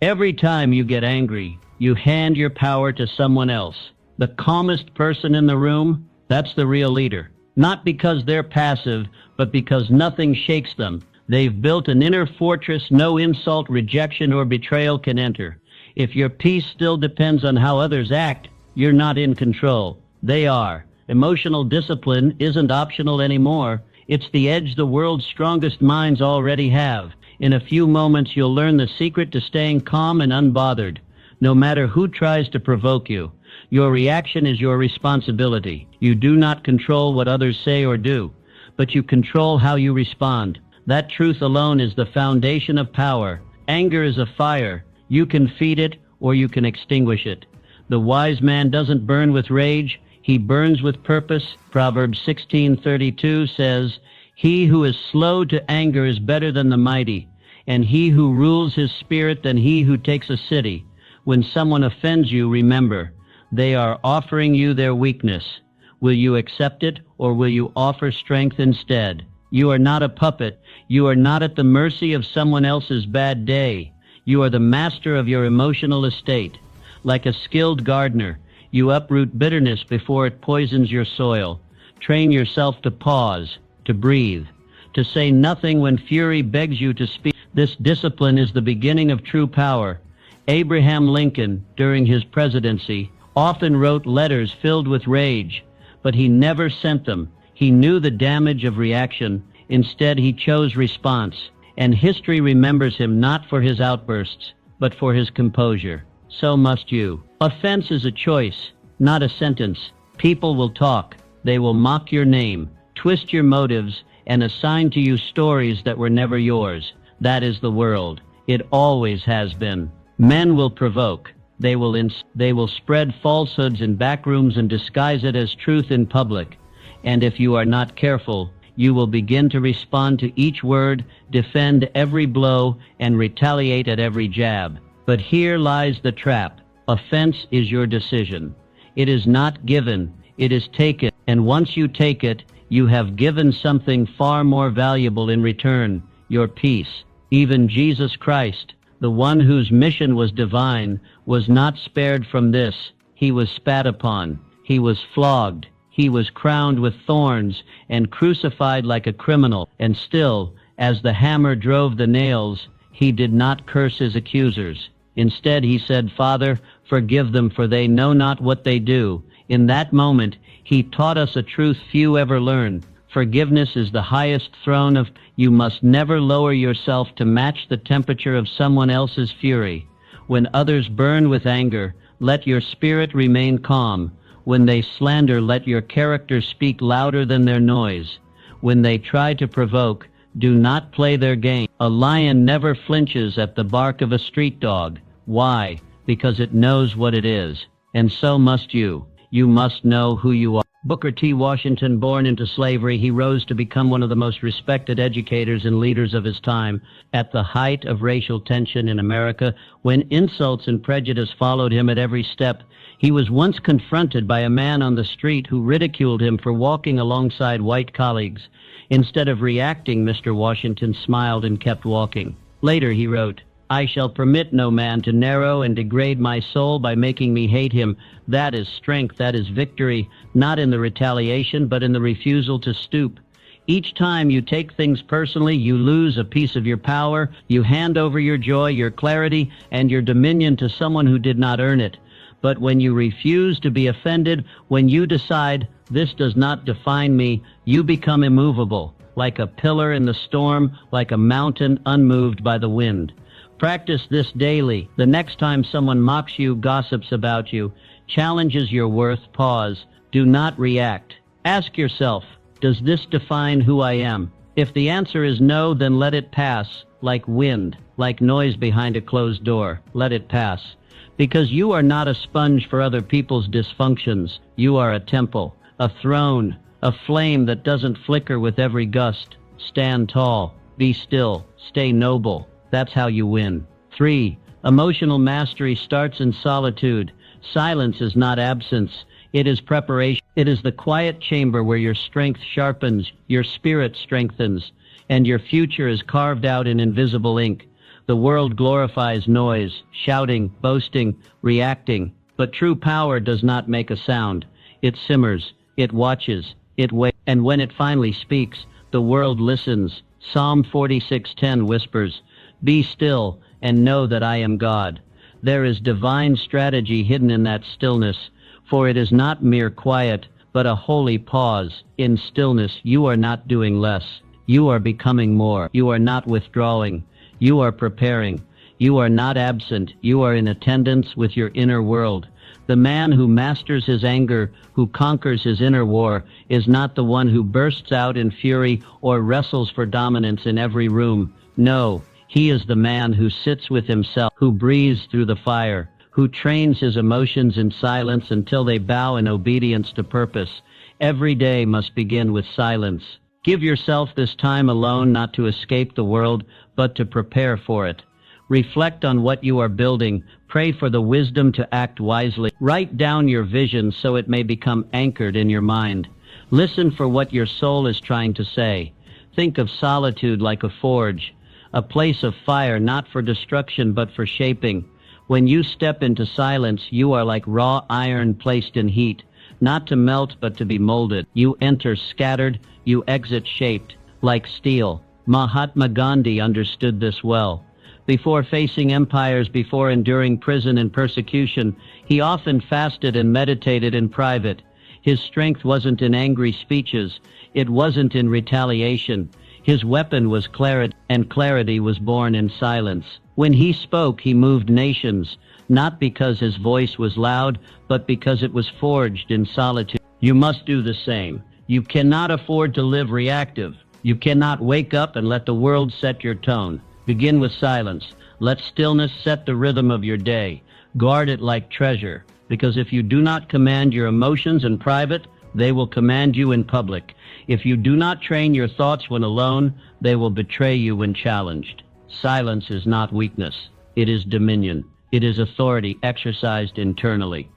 Every time you get angry, you hand your power to someone else. The calmest person in the room, that's the real leader. Not because they're passive, but because nothing shakes them. They've built an inner fortress no insult, rejection, or betrayal can enter. If your peace still depends on how others act, you're not in control. They are. Emotional discipline isn't optional anymore. It's the edge the world's strongest minds already have. In a few moments, you'll learn the secret to staying calm and unbothered, no matter who tries to provoke you. Your reaction is your responsibility. You do not control what others say or do, but you control how you respond. That truth alone is the foundation of power. Anger is a fire. You can feed it or you can extinguish it. The wise man doesn't burn with rage, he burns with purpose. Proverbs 16:32 says, "He who is slow to anger is better than the mighty, and he who rules his spirit than he who takes a city." When someone offends you, remember, they are offering you their weakness. Will you accept it, or will you offer strength instead? You are not a puppet. You are not at the mercy of someone else's bad day. You are the master of your emotional estate. Like a skilled gardener, you uproot bitterness before it poisons your soil. Train yourself to pause, to breathe, to say nothing when fury begs you to speak. This discipline is the beginning of true power. Abraham Lincoln, during his presidency, often wrote letters filled with rage, but he never sent them. He knew the damage of reaction. Instead, he chose response. And history remembers him not for his outbursts, but for his composure. So must you. Offense is a choice, not a sentence. People will talk. They will mock your name, twist your motives, and assign to you stories that were never yours. That is the world. It always has been. Men will provoke. They will spread falsehoods in back rooms and disguise it as truth in public. And if you are not careful, you will begin to respond to each word, defend every blow, and retaliate at every jab. But here lies the trap. Offense is your decision. It is not given, it is taken. And once you take it, you have given something far more valuable in return, your peace. Even Jesus Christ, the one whose mission was divine, was not spared from this. He was spat upon. He was flogged. He was crowned with thorns and crucified like a criminal. And still, as the hammer drove the nails, he did not curse his accusers. Instead, he said, "Father, forgive them, for they know not what they do." In that moment, he taught us a truth few ever learn. Forgiveness is the highest throne of. You must never lower yourself to match the temperature of someone else's fury. When others burn with anger, let your spirit remain calm. When they slander, let your character speak louder than their noise. When they try to provoke, do not play their game. A lion never flinches at the bark of a street dog. Why? Because it knows what it is. And so must you. You must know who you are. Booker T. Washington, born into slavery, he rose to become one of the most respected educators and leaders of his time. At the height of racial tension in America, when insults and prejudice followed him at every step, he was once confronted by a man on the street who ridiculed him for walking alongside white colleagues. Instead of reacting, Mr. Washington smiled and kept walking. Later he wrote, "I shall permit no man to narrow and degrade my soul by making me hate him. That is strength, that is victory, not in the retaliation, but in the refusal to stoop." Each time you take things personally, you lose a piece of your power. You hand over your joy, your clarity, and your dominion to someone who did not earn it. But when you refuse to be offended, when you decide, "This does not define me," you become immovable, like a pillar in the storm, like a mountain unmoved by the wind. Practice this daily. The next time someone mocks you, gossips about you, challenges your worth, pause. Do not react. Ask yourself, does this define who I am? If the answer is no, then let it pass, like wind, like noise behind a closed door. Let it pass. Because you are not a sponge for other people's dysfunctions. You are a temple, a throne, a flame that doesn't flicker with every gust. Stand tall. Be still. Stay noble. That's how you win. 3. Emotional mastery starts in solitude. Silence is not absence. It is preparation. It is the quiet chamber where your strength sharpens, your spirit strengthens, and your future is carved out in invisible ink. The world glorifies noise, shouting, boasting, reacting, but true power does not make a sound. It simmers, it watches, it waits, and when it finally speaks, the world listens. Psalm 46:10 whispers, "Be still and know that I am God." There is divine strategy hidden in that stillness, for it is not mere quiet, but a holy pause. In stillness, you are not doing less. You are becoming more. You are not withdrawing. You are preparing. You are not absent. You are in attendance with your inner world. The man who masters his anger, who conquers his inner war, is not the one who bursts out in fury or wrestles for dominance in every room. No, he is the man who sits with himself, who breathes through the fire, who trains his emotions in silence until they bow in obedience to purpose. Every day must begin with silence. Give yourself this time alone, not to escape the world, but to prepare for it. Reflect on what you are building. Pray for the wisdom to act wisely. Write down your vision so it may become anchored in your mind. Listen for what your soul is trying to say. Think of solitude like a forge, a place of fire not for destruction but for shaping. When you step into silence, you are like raw iron placed in heat, not to melt but to be molded. You enter scattered, you exit shaped, like steel. Mahatma Gandhi understood this well. Before facing empires, before enduring prison and persecution, he often fasted and meditated in private. His strength wasn't in angry speeches. It wasn't in retaliation. His weapon was clarity, and clarity was born in silence. When he spoke, he moved nations, not because his voice was loud, but because it was forged in solitude. You must do the same. You cannot afford to live reactive. You cannot wake up and let the world set your tone. Begin with silence. Let stillness set the rhythm of your day. Guard it like treasure, because if you do not command your emotions in private, they will command you in public. If you do not train your thoughts when alone, they will betray you when challenged. Silence is not weakness. It is dominion. It is authority exercised internally.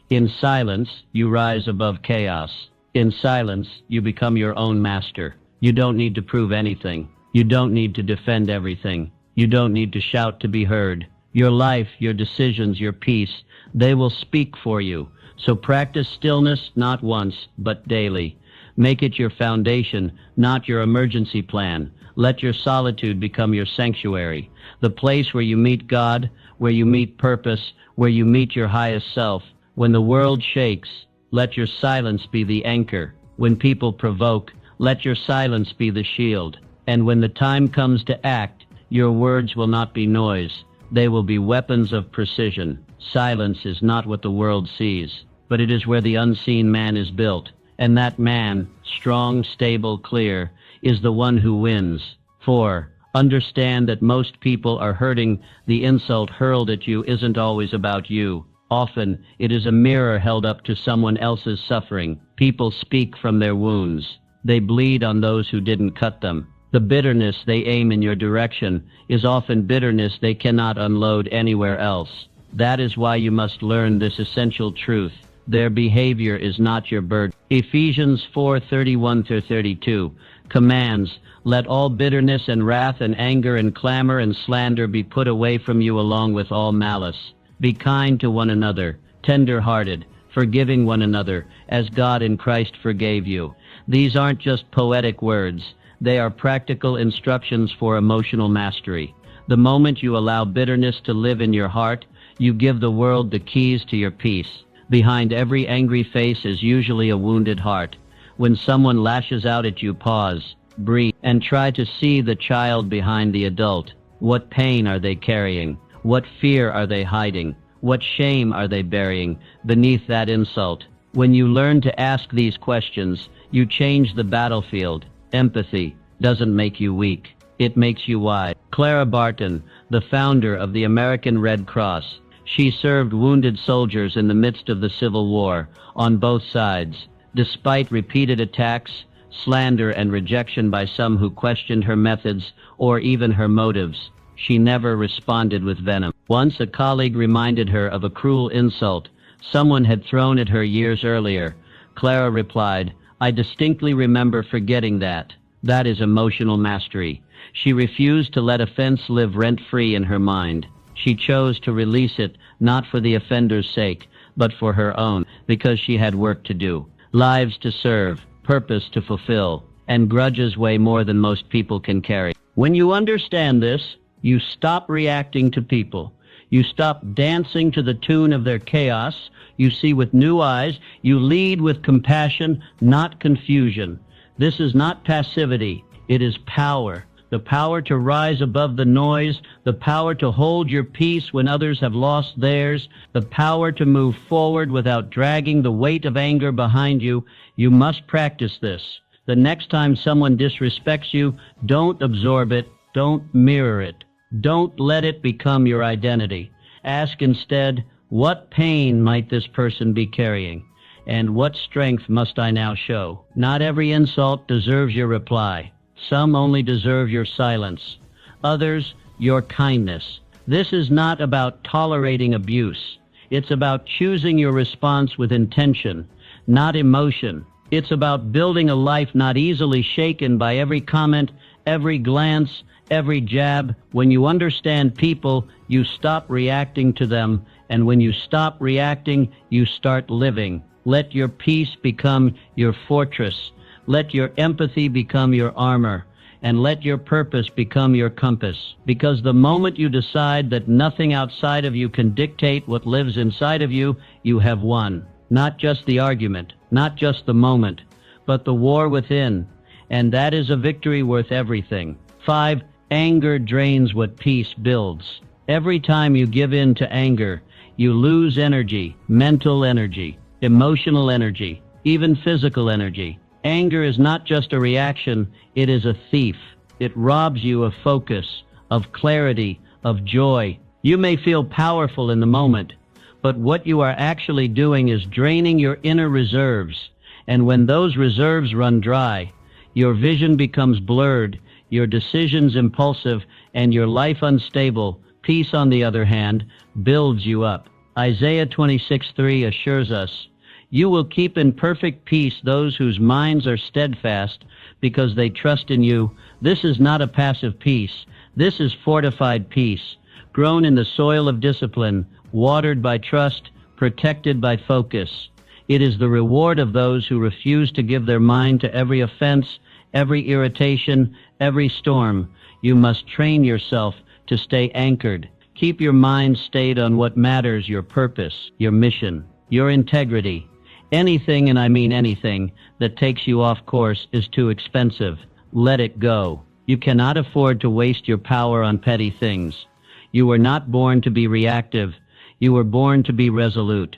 In silence, you rise above chaos. In silence, you become your own master. You don't need to prove anything. You don't need to defend everything. You don't need to shout to be heard. Your life, your decisions, your peace, they will speak for you. So practice stillness not once, but daily. Make it your foundation, not your emergency plan. Let your solitude become your sanctuary, the place where you meet God, where you meet purpose, where you meet your highest self. When the world shakes, let your silence be the anchor. When people provoke, let your silence be the shield. And when the time comes to act, your words will not be noise. They will be weapons of precision. Silence is not what the world sees, but it is where the unseen man is built. And that man, strong, stable, clear, is the one who wins. 4. Understand that most people are hurting. The insult hurled at you isn't always about you. Often, it is a mirror held up to someone else's suffering. People speak from their wounds. They bleed on those who didn't cut them. The bitterness they aim in your direction is often bitterness they cannot unload anywhere else. That is why you must learn this essential truth. Their behavior is not your burden. Ephesians 4:31-32 commands, "Let all bitterness and wrath and anger and clamor and slander be put away from you along with all malice. Be kind to one another, tender-hearted, forgiving one another, as God in Christ forgave you." These aren't just poetic words. They are practical instructions for emotional mastery. The moment you allow bitterness to live in your heart, you give the world the keys to your peace. Behind every angry face is usually a wounded heart. When someone lashes out at you, pause, breathe, and try to see the child behind the adult. What pain are they carrying? What fear are they hiding? What shame are they burying beneath that insult? When you learn to ask these questions, you change the battlefield. Empathy doesn't make you weak. It makes you wise. Clara Barton, the founder of the American Red Cross, she served wounded soldiers in the midst of the Civil War, on both sides. Despite repeated attacks, slander, and rejection by some who questioned her methods or even her motives, she never responded with venom. Once a colleague reminded her of a cruel insult someone had thrown at her years earlier. Clara replied, "I distinctly remember forgetting that." That is emotional mastery. She refused to let offense live rent-free in her mind. She chose to release it, not for the offender's sake, but for her own, because she had work to do, lives to serve, purpose to fulfill, and grudges weigh more than most people can carry. When you understand this, you stop reacting to people. You stop dancing to the tune of their chaos. You see with new eyes. You lead with compassion, not confusion. This is not passivity. It is power. The power to rise above the noise, the power to hold your peace when others have lost theirs, the power to move forward without dragging the weight of anger behind you. You must practice this. The next time someone disrespects you, don't absorb it, don't mirror it. Don't let it become your identity. Ask instead, what pain might this person be carrying? And what strength must I now show? Not every insult deserves your reply. Some only deserve your silence. Others, your kindness. This is not about tolerating abuse. It's about choosing your response with intention, not emotion. It's about building a life not easily shaken by every comment, every glance, every jab. When you understand people, you stop reacting to them. And when you stop reacting, you start living. Let your peace become your fortress. Let your empathy become your armor, and let your purpose become your compass. Because the moment you decide that nothing outside of you can dictate what lives inside of you, you have won. Not just the argument, not just the moment, but the war within. And that is a victory worth everything. 5. Anger drains what peace builds. Every time you give in to anger, you lose energy, mental energy, emotional energy, even physical energy. Anger is not just a reaction, it is a thief. It robs you of focus, of clarity, of joy. You may feel powerful in the moment, but what you are actually doing is draining your inner reserves. And when those reserves run dry, your vision becomes blurred, your decisions impulsive, and your life unstable. Peace, on the other hand, builds you up. Isaiah 26:3 assures us, "You will keep in perfect peace those whose minds are steadfast, because they trust in you." This is not a passive peace. This is fortified peace, grown in the soil of discipline, watered by trust, protected by focus. It is the reward of those who refuse to give their mind to every offense, every irritation, every storm. You must train yourself to stay anchored. Keep your mind stayed on what matters, your purpose, your mission, your integrity. Anything, and I mean anything, that takes you off course is too expensive. Let it go. You cannot afford to waste your power on petty things. You were not born to be reactive. You were born to be resolute.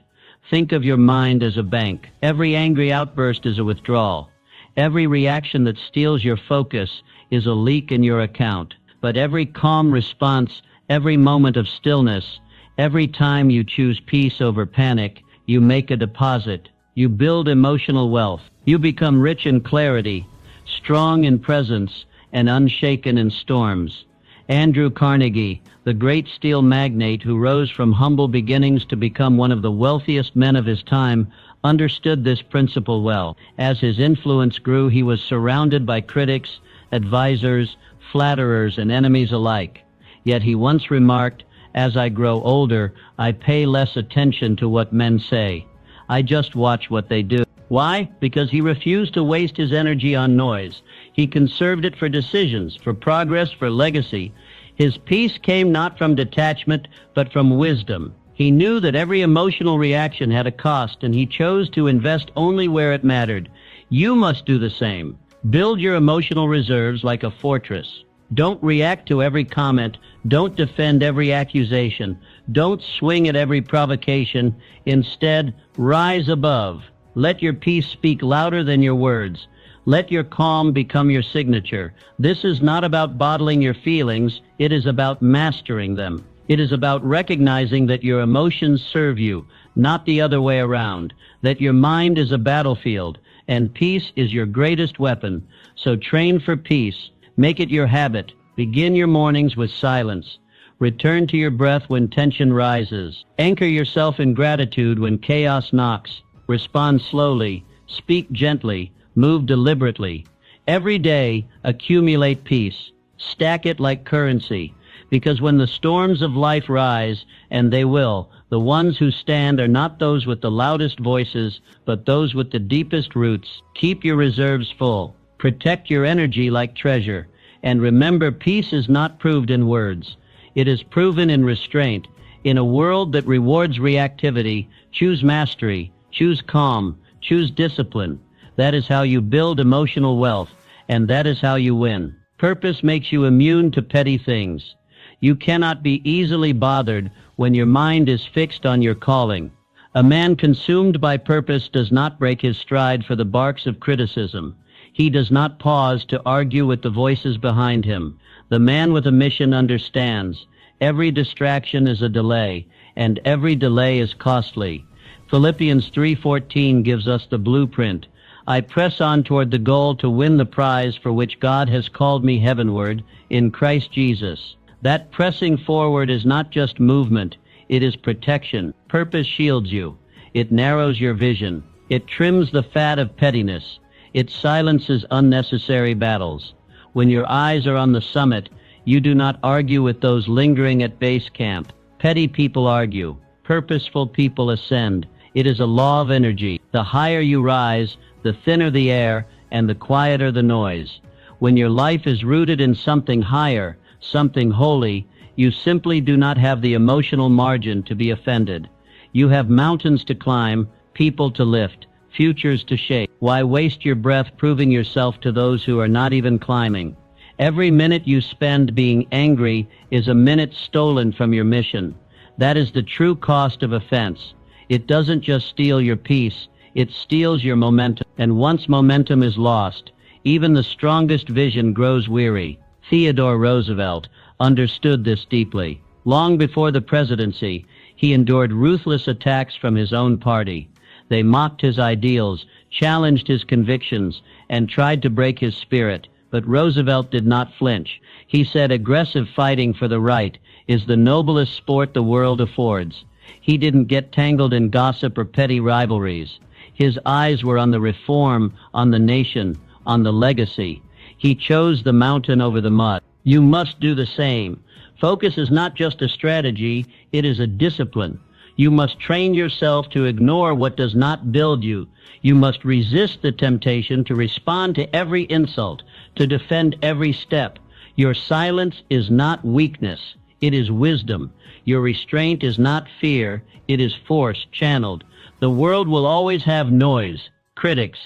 Think of your mind as a bank. Every angry outburst is a withdrawal. Every reaction that steals your focus is a leak in your account. But every calm response, every moment of stillness, every time you choose peace over panic, you make a deposit. You build emotional wealth. You become rich in clarity, strong in presence, and unshaken in storms. Andrew Carnegie, the great steel magnate who rose from humble beginnings to become one of the wealthiest men of his time, understood this principle well. As his influence grew, he was surrounded by critics, advisors, flatterers, and enemies alike. Yet he once remarked, "As I grow older, I pay less attention to what men say. I just watch what they do." Why? Because he refused to waste his energy on noise. He conserved it for decisions, for progress, for legacy. His peace came not from detachment, but from wisdom. He knew that every emotional reaction had a cost, and he chose to invest only where it mattered. You must do the same. Build your emotional reserves like a fortress. Don't react to every comment. Don't defend every accusation. Don't swing at every provocation. Instead, rise above. Let your peace speak louder than your words. Let your calm become your signature. This is not about bottling your feelings. It is about mastering them. It is about recognizing that your emotions serve you, not the other way around. That your mind is a battlefield, and peace is your greatest weapon. So train for peace. Make it your habit. Begin your mornings with silence. Return to your breath when tension rises. Anchor yourself in gratitude when chaos knocks. Respond slowly. Speak gently. Move deliberately. Every day, accumulate peace. Stack it like currency. Because when the storms of life rise, and they will, the ones who stand are not those with the loudest voices, but those with the deepest roots. Keep your reserves full. Protect your energy like treasure. And remember, peace is not proved in words. It is proven in restraint. In a world that rewards reactivity, choose mastery, choose calm, choose discipline. That is how you build emotional wealth, and that is how you win. Purpose makes you immune to petty things. You cannot be easily bothered when your mind is fixed on your calling. A man consumed by purpose does not break his stride for the barks of criticism. He does not pause to argue with the voices behind him. The man with a mission understands. Every distraction is a delay, and every delay is costly. Philippians 3:14 gives us the blueprint. I press on toward the goal to win the prize for which God has called me heavenward in Christ Jesus. That pressing forward is not just movement, it is protection. Purpose shields you. It narrows your vision. It trims the fat of pettiness. It silences unnecessary battles. When your eyes are on the summit, you do not argue with those lingering at base camp. Petty people argue. Purposeful people ascend. It is a law of energy. The higher you rise, the thinner the air, and the quieter the noise. When your life is rooted in something higher, something holy, you simply do not have the emotional margin to be offended. You have mountains to climb, people to lift, futures to shape. Why waste your breath proving yourself to those who are not even climbing? Every minute you spend being angry is a minute stolen from your mission. That is the true cost of offense. It doesn't just steal your peace, it steals your momentum. And once momentum is lost, even the strongest vision grows weary. Theodore Roosevelt understood this deeply. Long before the presidency, he endured ruthless attacks from his own party. They mocked his ideals, challenged his convictions, and tried to break his spirit. But Roosevelt did not flinch. He said aggressive fighting for the right is the noblest sport the world affords. He didn't get tangled in gossip or petty rivalries. His eyes were on the reform, on the nation, on the legacy. He chose the mountain over the mud. You must do the same. Focus is not just a strategy, it is a discipline. You must train yourself to ignore what does not build you. You must resist the temptation to respond to every insult, to defend every step. Your silence is not weakness, it is wisdom. Your restraint is not fear, it is force channeled. The world will always have noise, critics,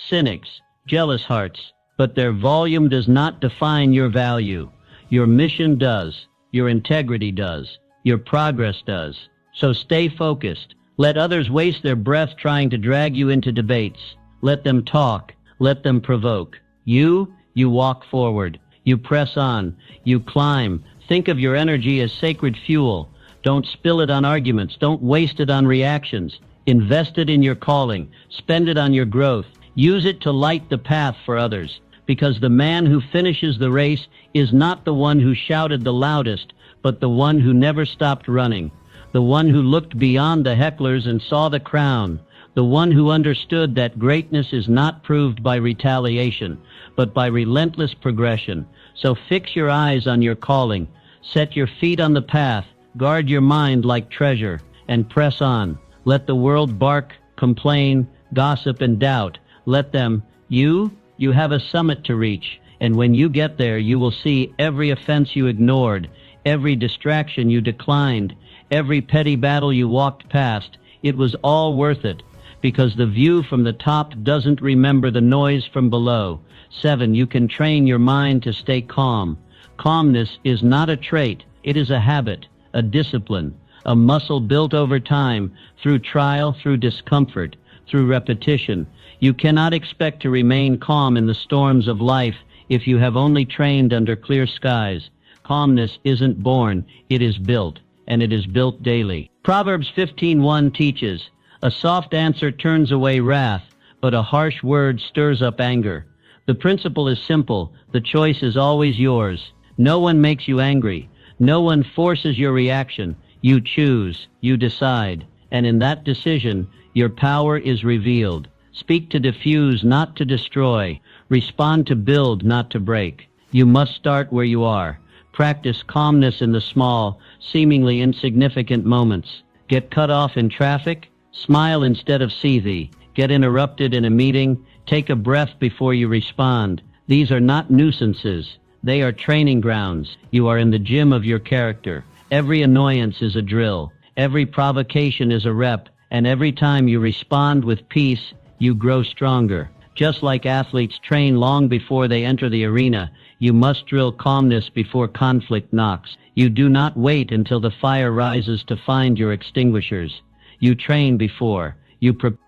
cynics, jealous hearts. But their volume does not define your value. Your mission does. Your integrity does. Your progress does. So stay focused. Let others waste their breath trying to drag you into debates. Let them talk. Let them provoke. You walk forward. You press on. You climb. Think of your energy as sacred fuel. Don't spill it on arguments. Don't waste it on reactions. Invest it in your calling. Spend it on your growth. Use it to light the path for others. Because the man who finishes the race is not the one who shouted the loudest, but the one who never stopped running, the one who looked beyond the hecklers and saw the crown, the one who understood that greatness is not proved by retaliation, but by relentless progression. So fix your eyes on your calling, set your feet on the path, guard your mind like treasure, and press on. Let the world bark, complain, gossip, and doubt. Let them, you have a summit to reach, and when you get there, you will see every offense you ignored, every distraction you declined, every petty battle you walked past. It was all worth it, because the view from the top doesn't remember the noise from below. 7. You can train your mind to stay calm. Calmness is not a trait, it is a habit, a discipline, a muscle built over time, through trial, through discomfort, through repetition. You cannot expect to remain calm in the storms of life if you have only trained under clear skies. Calmness isn't born, it is built, and it is built daily. Proverbs 15:1 teaches, a soft answer turns away wrath, but a harsh word stirs up anger. The principle is simple, the choice is always yours. No one makes you angry. No one forces your reaction. You choose, you decide, and in that decision, your power is revealed. Speak to diffuse, not to destroy. Respond to build, not to break. You must start where you are. Practice calmness in the small, seemingly insignificant moments. Get cut off in traffic? Smile instead of seethe. Get interrupted in a meeting? Take a breath before you respond. These are not nuisances. They are training grounds. You are in the gym of your character. Every annoyance is a drill. Every provocation is a rep. And every time you respond with peace, you grow stronger. Just like athletes train long before they enter the arena, you must drill calmness before conflict knocks. You do not wait until the fire rises to find your extinguishers. You train before.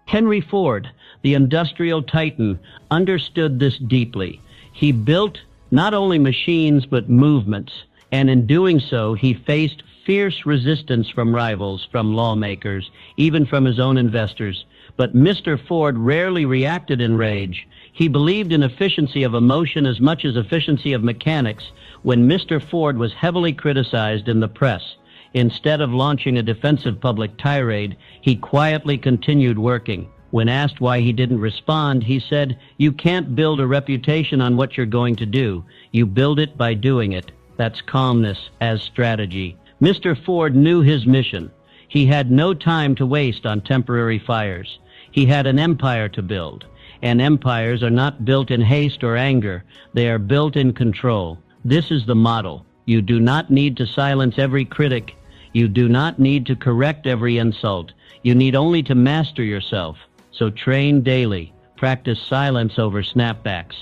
Henry Ford, the industrial titan, understood this deeply. He built not only machines but movements, and in doing so he faced fierce resistance from rivals, from lawmakers, even from his own investors. But Mr. Ford rarely reacted in rage. He believed in efficiency of emotion as much as efficiency of mechanics. When Mr. Ford was heavily criticized in the press, instead of launching a defensive public tirade, he quietly continued working. When asked why he didn't respond, he said, "You can't build a reputation on what you're going to do. You build it by doing it." That's calmness as strategy. Mr. Ford knew his mission. He had no time to waste on temporary fires. He had an empire to build. And empires are not built in haste or anger. They are built in control. This is the model. You do not need to silence every critic. You do not need to correct every insult. You need only to master yourself. So train daily. Practice silence over snapbacks.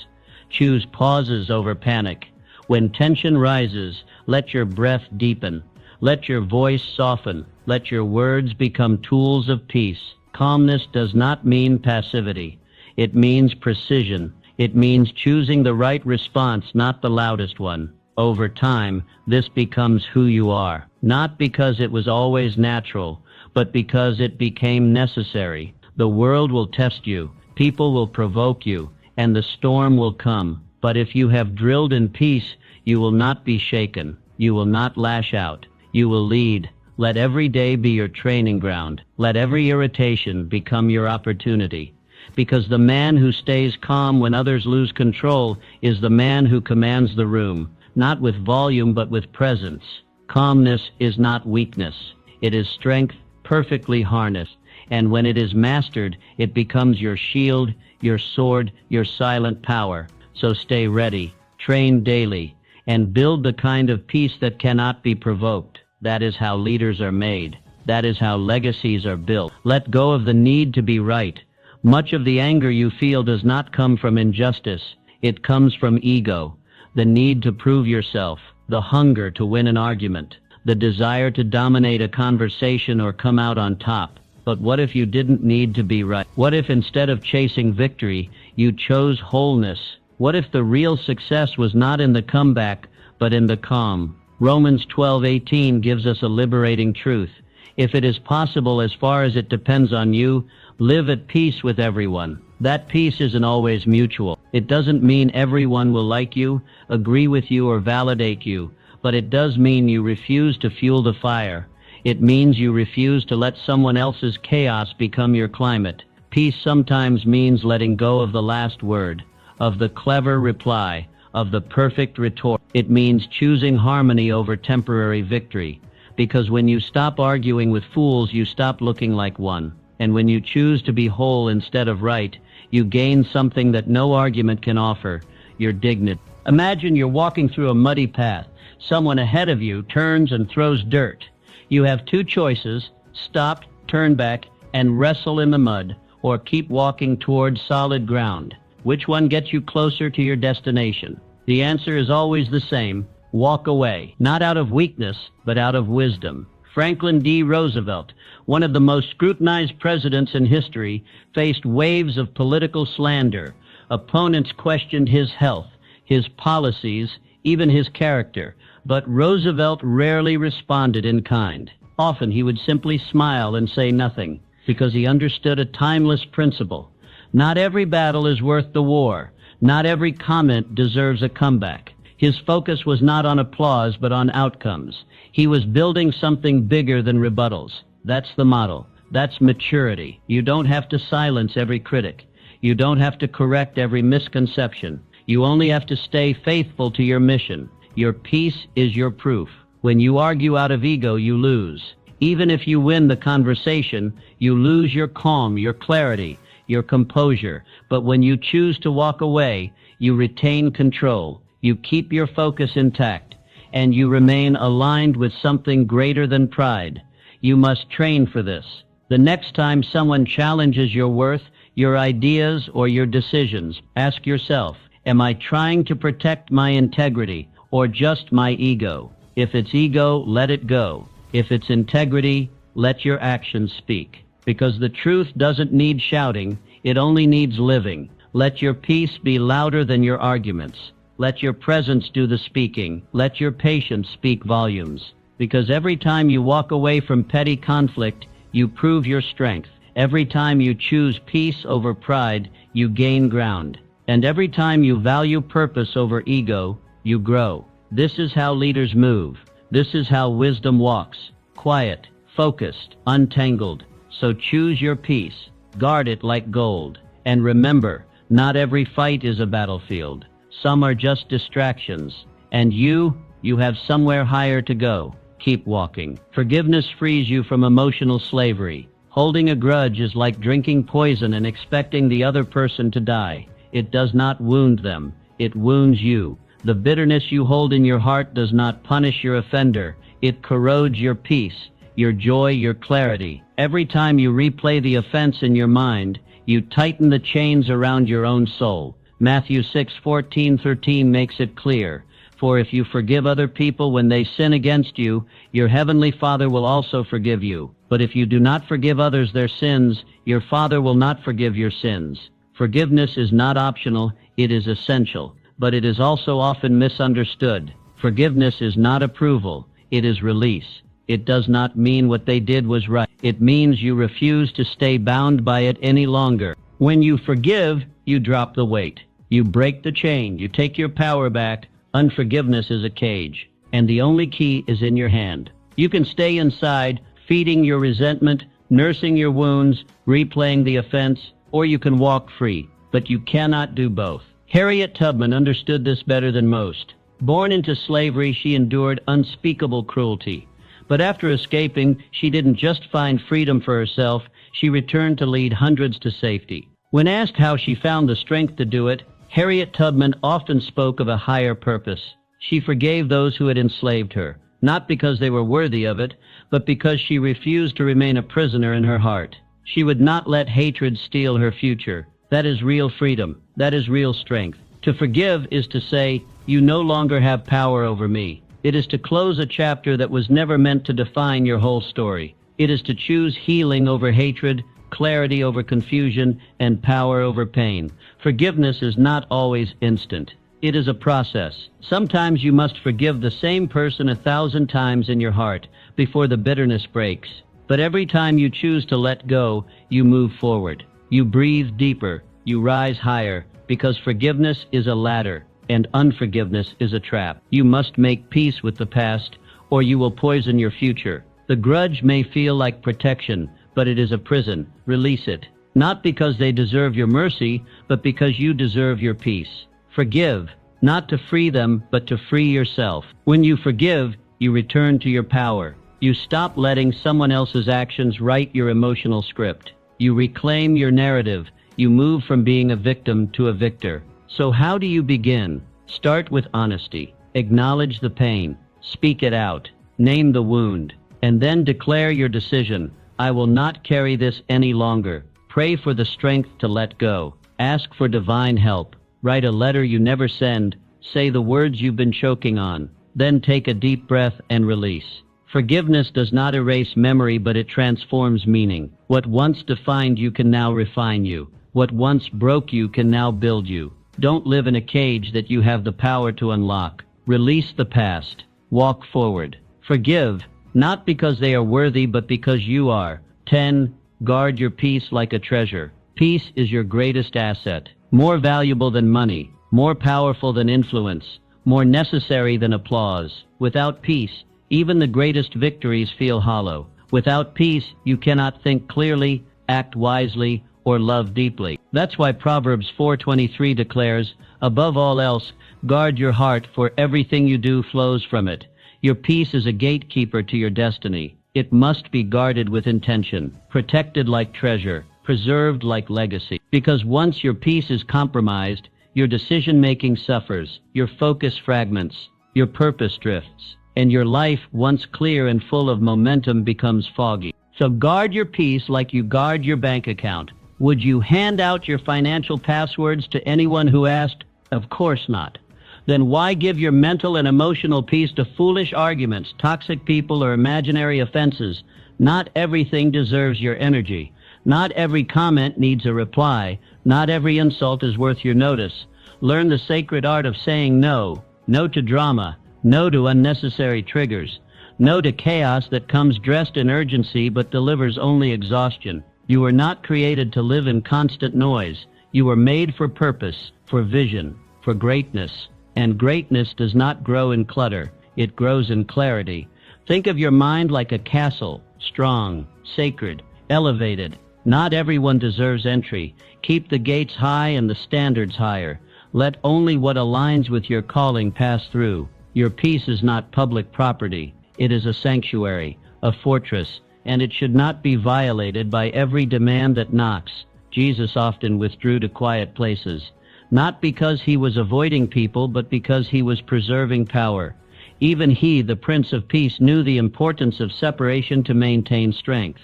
Choose pauses over panic. When tension rises, let your breath deepen. Let your voice soften. Let your words become tools of peace. Calmness does not mean passivity. It means precision. It means choosing the right response, not the loudest one. Over time, this becomes who you are, not because it was always natural, but because it became necessary. The world will test you, people will provoke you, and the storm will come. But if you have drilled in peace, you will not be shaken. You will not lash out. You will lead. Let every day be your training ground. Let every irritation become your opportunity. Because the man who stays calm when others lose control is the man who commands the room, not with volume but with presence. Calmness is not weakness. It is strength perfectly harnessed. And when it is mastered, it becomes your shield, your sword, your silent power. So stay ready, train daily, and build the kind of peace that cannot be provoked. That is how leaders are made. That is how legacies are built. Let go of the need to be right. Much of the anger you feel does not come from injustice. It comes from ego, the need to prove yourself, the hunger to win an argument, the desire to dominate a conversation or come out on top. But what if you didn't need to be right? What if instead of chasing victory, you chose wholeness? What if the real success was not in the comeback, but in the calm? Romans 12:18 gives us a liberating truth. If it is possible, as far as it depends on you, live at peace with everyone. That peace isn't always mutual. It doesn't mean everyone will like you, agree with you, or validate you, but it does mean you refuse to fuel the fire. It means you refuse to let someone else's chaos become your climate. Peace sometimes means letting go of the last word, of the clever reply, of the perfect retort. It means choosing harmony over temporary victory. Because when you stop arguing with fools, you stop looking like one. And when you choose to be whole instead of right, you gain something that no argument can offer, your dignity. Imagine you're walking through a muddy path. Someone ahead of you turns and throws dirt. You have two choices: stop, turn back, and wrestle in the mud, or keep walking towards solid ground. Which one gets you closer to your destination? The answer is always the same: walk away. Not out of weakness, but out of wisdom. Franklin D. Roosevelt, one of the most scrutinized presidents in history, faced waves of political slander. Opponents questioned his health, his policies, even his character. But Roosevelt rarely responded in kind. Often he would simply smile and say nothing, because he understood a timeless principle. Not every battle is worth the war. Not every comment deserves a comeback. His focus was not on applause, but on outcomes. He was building something bigger than rebuttals. That's the model. That's maturity. You don't have to silence every critic. You don't have to correct every misconception. You only have to stay faithful to your mission. Your peace is your proof. When you argue out of ego, you lose. Even if you win the conversation, you lose your calm, your clarity, your composure. But when you choose to walk away, you retain control. You keep your focus intact, and you remain aligned with something greater than pride. You must train for this. The next time someone challenges your worth, your ideas, or your decisions, ask yourself, am I trying to protect my integrity or just my ego? If it's ego, let it go. If it's integrity, let your actions speak. Because the truth doesn't need shouting, it only needs living. Let your peace be louder than your arguments. Let your presence do the speaking. Let your patience speak volumes. Because every time you walk away from petty conflict, you prove your strength. Every time you choose peace over pride, you gain ground. And every time you value purpose over ego, you grow. This is how leaders move. This is how wisdom walks. Quiet, focused, untangled. So choose your peace. Guard it like gold. And remember, not every fight is a battlefield. Some are just distractions. And you have somewhere higher to go. Keep walking. Forgiveness frees you from emotional slavery. Holding a grudge is like drinking poison and expecting the other person to die. It does not wound them. It wounds you. The bitterness you hold in your heart does not punish your offender. It corrodes your peace, your joy, your clarity. Every time you replay the offense in your mind, you tighten the chains around your own soul. Matthew 6:14-13 makes it clear. For if you forgive other people when they sin against you, your heavenly Father will also forgive you. But if you do not forgive others their sins, your Father will not forgive your sins. Forgiveness is not optional, it is essential. But it is also often misunderstood. Forgiveness is not approval, it is release. It does not mean what they did was right. It means you refuse to stay bound by it any longer. When you forgive, you drop the weight. You break the chain, you take your power back. Unforgiveness is a cage, and the only key is in your hand. You can stay inside, feeding your resentment, nursing your wounds, replaying the offense, or you can walk free, but you cannot do both. Harriet Tubman understood this better than most. Born into slavery, she endured unspeakable cruelty. But after escaping, she didn't just find freedom for herself, she returned to lead hundreds to safety. When asked how she found the strength to do it, Harriet Tubman often spoke of a higher purpose. She forgave those who had enslaved her, not because they were worthy of it, but because she refused to remain a prisoner in her heart. She would not let hatred steal her future. That is real freedom. That is real strength. To forgive is to say, you no longer have power over me. It is to close a chapter that was never meant to define your whole story. It is to choose healing over hatred, clarity over confusion, and power over pain. Forgiveness is not always instant. It is a process. Sometimes you must forgive the same person 1,000 times in your heart before the bitterness breaks. But every time you choose to let go, you move forward. You breathe deeper. You rise higher, because forgiveness is a ladder, and unforgiveness is a trap. You must make peace with the past, or you will poison your future. The grudge may feel like protection, but it is a prison. Release it. Not because they deserve your mercy, but because you deserve your peace. Forgive, not to free them, but to free yourself. When you forgive, you return to your power. You stop letting someone else's actions write your emotional script. You reclaim your narrative. You move from being a victim to a victor. So how do you begin? Start with honesty. Acknowledge the pain. Speak it out. Name the wound. And then declare your decision. I will not carry this any longer. Pray for the strength to let go. Ask for divine help. Write a letter you never send. Say the words you've been choking on. Then take a deep breath and release. Forgiveness does not erase memory, but it transforms meaning. What once defined you can now refine you. What once broke you can now build you. Don't live in a cage that you have the power to unlock. Release the past. Walk forward. Forgive, not because they are worthy, but because you are. 10. Guard your peace like a treasure. Peace is your greatest asset. More valuable than money. More powerful than influence. More necessary than applause. Without peace, even the greatest victories feel hollow. Without peace, you cannot think clearly, act wisely, or love deeply. That's why Proverbs 4:23 declares, above all else, guard your heart, for everything you do flows from it. Your peace is a gatekeeper to your destiny. It must be guarded with intention, protected like treasure, preserved like legacy. Because once your peace is compromised, your decision-making suffers, your focus fragments, your purpose drifts, and your life, once clear and full of momentum, becomes foggy. So guard your peace like you guard your bank account. Would you hand out your financial passwords to anyone who asked? Of course not. Then why give your mental and emotional peace to foolish arguments, toxic people, or imaginary offenses? Not everything deserves your energy. Not every comment needs a reply. Not every insult is worth your notice. Learn the sacred art of saying no. No to drama. No to unnecessary triggers. No to chaos that comes dressed in urgency but delivers only exhaustion. You were not created to live in constant noise. You were made for purpose, for vision, for greatness. And greatness does not grow in clutter. It grows in clarity. Think of your mind like a castle, strong, sacred, elevated. Not everyone deserves entry. Keep the gates high and the standards higher. Let only what aligns with your calling pass through. Your peace is not public property. It is a sanctuary, a fortress, and it should not be violated by every demand that knocks. Jesus often withdrew to quiet places, not because he was avoiding people, but because he was preserving power. Even he, the Prince of Peace, knew the importance of separation to maintain strength.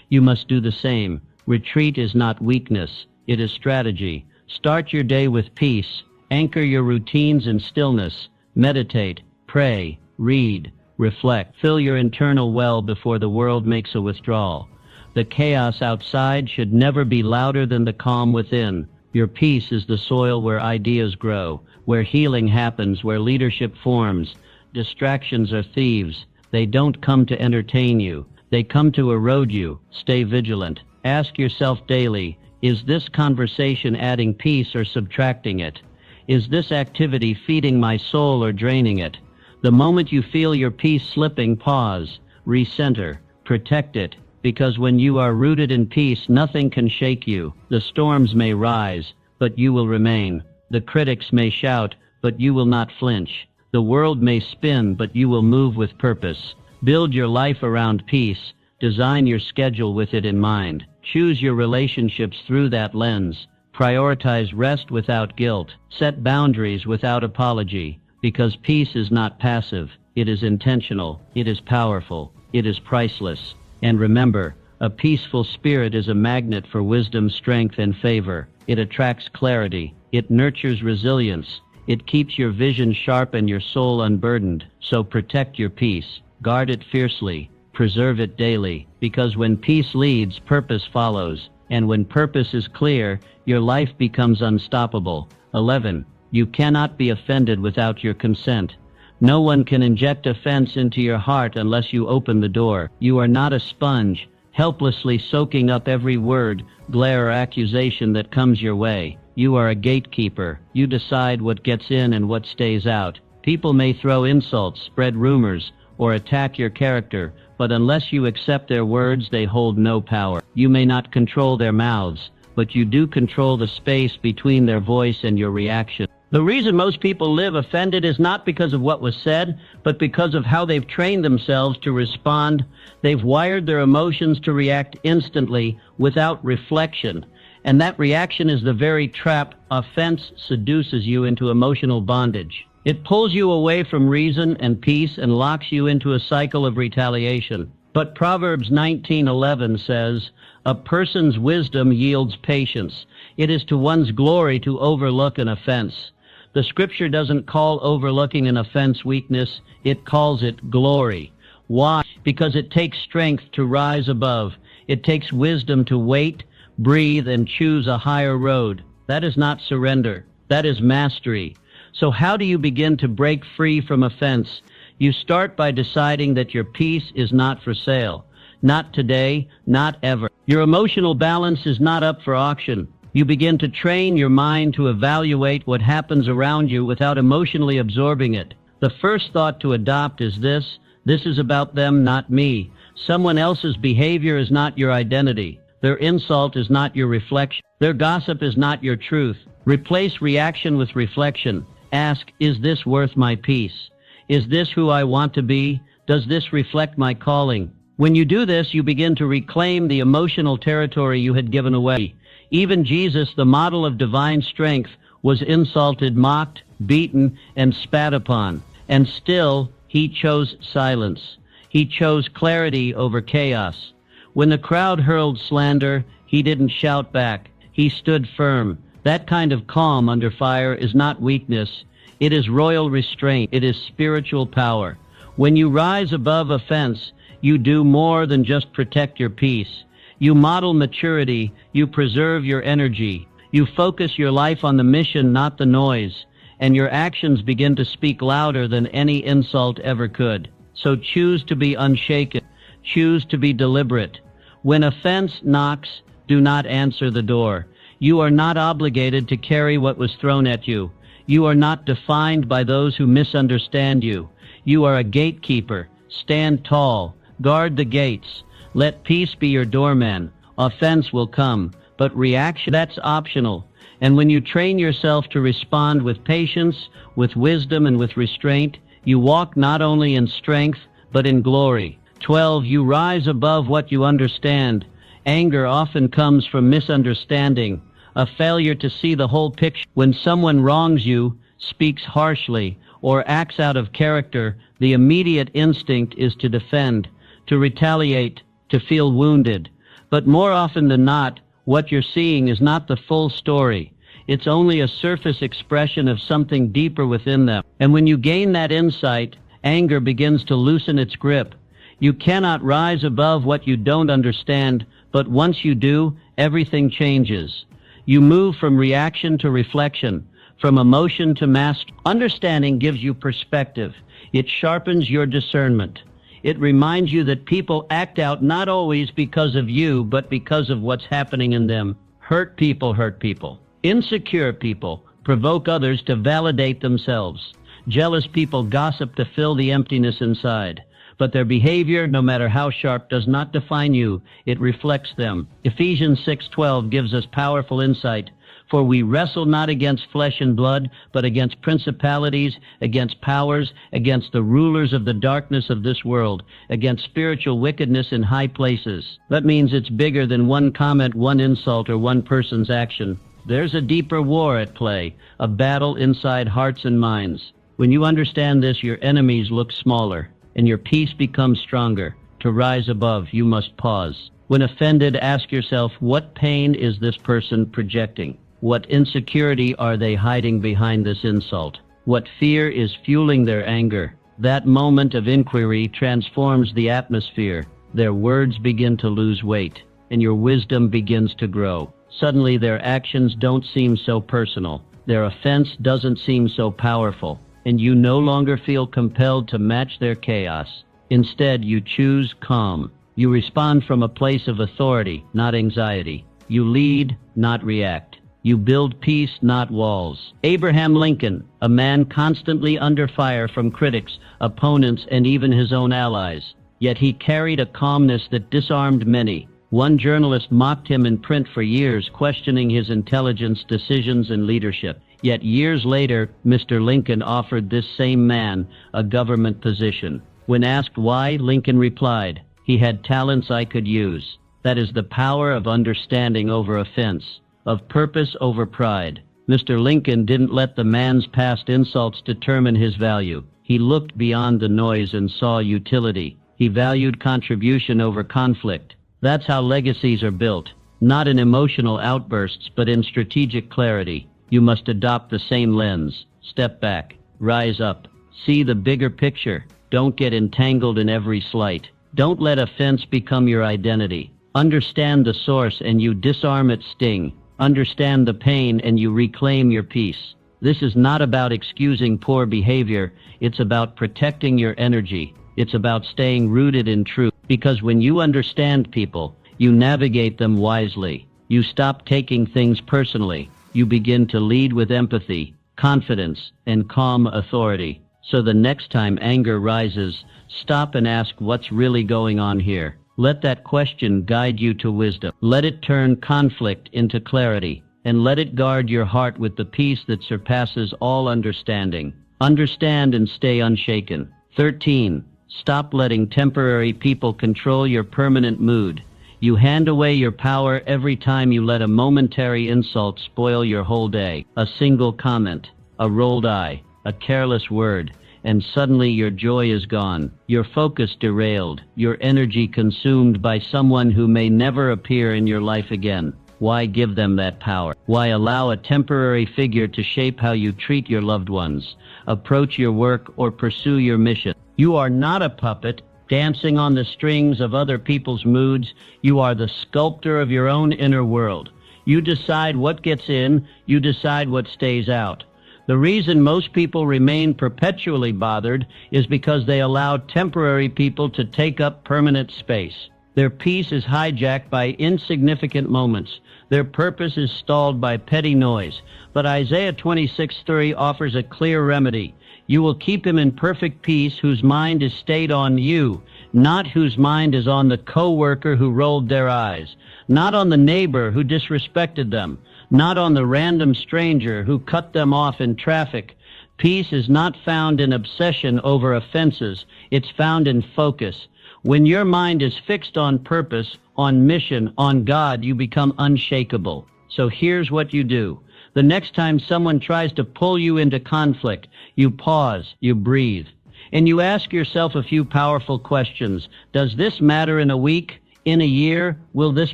You must do the same. Retreat is not weakness. It is strategy. Start your day with peace. Anchor your routines in stillness. Meditate, pray, read, reflect. Fill your internal well before the world makes a withdrawal. The chaos outside should never be louder than the calm within. Your peace is the soil where ideas grow, where healing happens, where leadership forms. Distractions are thieves. They don't come to entertain you. They come to erode you. Stay vigilant. Ask yourself daily, is this conversation adding peace or subtracting it? Is this activity feeding my soul or draining it? The moment you feel your peace slipping, pause, recenter, protect it, because when you are rooted in peace, nothing can shake you. The storms may rise, but you will remain. The critics may shout, but you will not flinch. The world may spin, but you will move with purpose. Build your life around peace. Design your schedule with it in mind. Choose your relationships through that lens. Prioritize rest without guilt. Set boundaries without apology. Because peace is not passive. It is intentional. It is powerful. It is priceless. And remember, a peaceful spirit is a magnet for wisdom, strength, and favor. It attracts clarity. It nurtures resilience. It keeps your vision sharp and your soul unburdened. So protect your peace. Guard it fiercely. Preserve it daily. Because when peace leads, purpose follows. And when purpose is clear, your life becomes unstoppable. 11. You cannot be offended without your consent. No one can inject offense into your heart unless you open the door. You are not a sponge, helplessly soaking up every word, glare, or accusation that comes your way. You are a gatekeeper. You decide what gets in and what stays out. People may throw insults, spread rumors, or attack your character, but unless you accept their words, they hold no power. You may not control their mouths, but you do control the space between their voice and your reaction. The reason most people live offended is not because of what was said, but because of how they've trained themselves to respond. They've wired their emotions to react instantly without reflection. And that reaction is the very trap. Offense seduces you into emotional bondage. It pulls you away from reason and peace and locks you into a cycle of retaliation. But Proverbs 19:11 says, "A person's wisdom yields patience. It is to one's glory to overlook an offense." The scripture doesn't call overlooking an offense weakness, it calls it glory. Why? Because it takes strength to rise above. It takes wisdom to wait, breathe, and choose a higher road. That is not surrender. That is mastery. So how do you begin to break free from offense? You start by deciding that your peace is not for sale. Not today, not ever. Your emotional balance is not up for auction. You begin to train your mind to evaluate what happens around you without emotionally absorbing it. The first thought to adopt is this is about them, not me. Someone else's behavior is not your identity. Their insult is not your reflection. Their gossip is not your truth. Replace reaction with reflection. Ask, is this worth my peace? Is this who I want to be? Does this reflect my calling? When you do this, you begin to reclaim the emotional territory you had given away. Even Jesus, the model of divine strength, was insulted, mocked, beaten, and spat upon. And still, he chose silence. He chose clarity over chaos. When the crowd hurled slander, he didn't shout back. He stood firm. That kind of calm under fire is not weakness. It is royal restraint. It is spiritual power. When you rise above offense, you do more than just protect your peace. You model maturity. You preserve your energy. You focus your life on the mission, not the noise. And your actions begin to speak louder than any insult ever could. So choose to be unshaken. Choose to be deliberate. When offense knocks, do not answer the door. You are not obligated to carry what was thrown at you. You are not defined by those who misunderstand you. You are a gatekeeper. Stand tall. Guard the gates. Let peace be your doorman. Offense will come, but reaction, that's optional. And when you train yourself to respond with patience, with wisdom, and with restraint, you walk not only in strength, but in glory. 12. You rise above what you understand. Anger often comes from misunderstanding, a failure to see the whole picture. When someone wrongs you, speaks harshly, or acts out of character, the immediate instinct is to defend, to retaliate, to feel wounded. But more often than not, what you're seeing is not the full story. It's only a surface expression of something deeper within them. And when you gain that insight, anger begins to loosen its grip. You cannot rise above what you don't understand, but once you do, everything changes. You move from reaction to reflection, from emotion to mastery. Understanding gives you perspective. It sharpens your discernment. It reminds you that people act out not always because of you, but because of what's happening in them. Hurt people hurt people. Insecure people provoke others to validate themselves. Jealous people gossip to fill the emptiness inside. But their behavior, no matter how sharp, does not define you. It reflects them. Ephesians 6:12 gives us powerful insight. For we wrestle not against flesh and blood, but against principalities, against powers, against the rulers of the darkness of this world, against spiritual wickedness in high places. That means it's bigger than one comment, one insult, or one person's action. There's a deeper war at play, a battle inside hearts and minds. When you understand this, your enemies look smaller, and your peace becomes stronger. To rise above, you must pause. When offended, ask yourself, what pain is this person projecting? What insecurity are they hiding behind this insult? What fear is fueling their anger? That moment of inquiry transforms the atmosphere. Their words begin to lose weight, and your wisdom begins to grow. Suddenly their actions don't seem so personal. Their offense doesn't seem so powerful, and you no longer feel compelled to match their chaos. Instead, you choose calm. You respond from a place of authority, not anxiety. You lead, not react. You build peace, not walls. Abraham Lincoln, a man constantly under fire from critics, opponents, and even his own allies. Yet he carried a calmness that disarmed many. One journalist mocked him in print for years, questioning his intelligence, decisions, and leadership. Yet years later, Mr. Lincoln offered this same man a government position. When asked why, Lincoln replied, "He had talents I could use." That is the power of understanding over offense, of purpose over pride. Mr. Lincoln didn't let the man's past insults determine his value. He looked beyond the noise and saw utility. He valued contribution over conflict. That's how legacies are built, not in emotional outbursts, but in strategic clarity. You must adopt the same lens. Step back. Rise up. See the bigger picture. Don't get entangled in every slight. Don't let offense become your identity. Understand the source and you disarm its sting. Understand the pain and you reclaim your peace. This is not about excusing poor behavior. It's about protecting your energy. It's about staying rooted in truth. Because when you understand people, you navigate them wisely. You stop taking things personally. You begin to lead with empathy, confidence, and calm authority. So the next time anger rises, stop and ask what's really going on here. Let that question guide you to wisdom. Let it turn conflict into clarity, and let it guard your heart with the peace that surpasses all understanding. Understand and stay unshaken. 13. Stop letting temporary people control your permanent mood. You hand away your power every time you let a momentary insult spoil your whole day. A single comment, a rolled eye, a careless word, and suddenly your joy is gone, your focus derailed, your energy consumed by someone who may never appear in your life again. Why give them that power? Why allow a temporary figure to shape how you treat your loved ones, approach your work, or pursue your mission? You are not a puppet dancing on the strings of other people's moods. You are the sculptor of your own inner world. You decide what gets in, you decide what stays out. The reason most people remain perpetually bothered is because they allow temporary people to take up permanent space. Their peace is hijacked by insignificant moments. Their purpose is stalled by petty noise. But Isaiah 26:3 offers a clear remedy. You will keep him in perfect peace whose mind is stayed on you, not whose mind is on the co-worker who rolled their eyes, not on the neighbor who disrespected them, not on the random stranger who cut them off in traffic. Peace is not found in obsession over offenses. It's found in focus. When your mind is fixed on purpose, on mission, on God, you become unshakable. So here's what you do. The next time someone tries to pull you into conflict, you pause, you breathe, and you ask yourself a few powerful questions. Does this matter in a week? In a year? Will this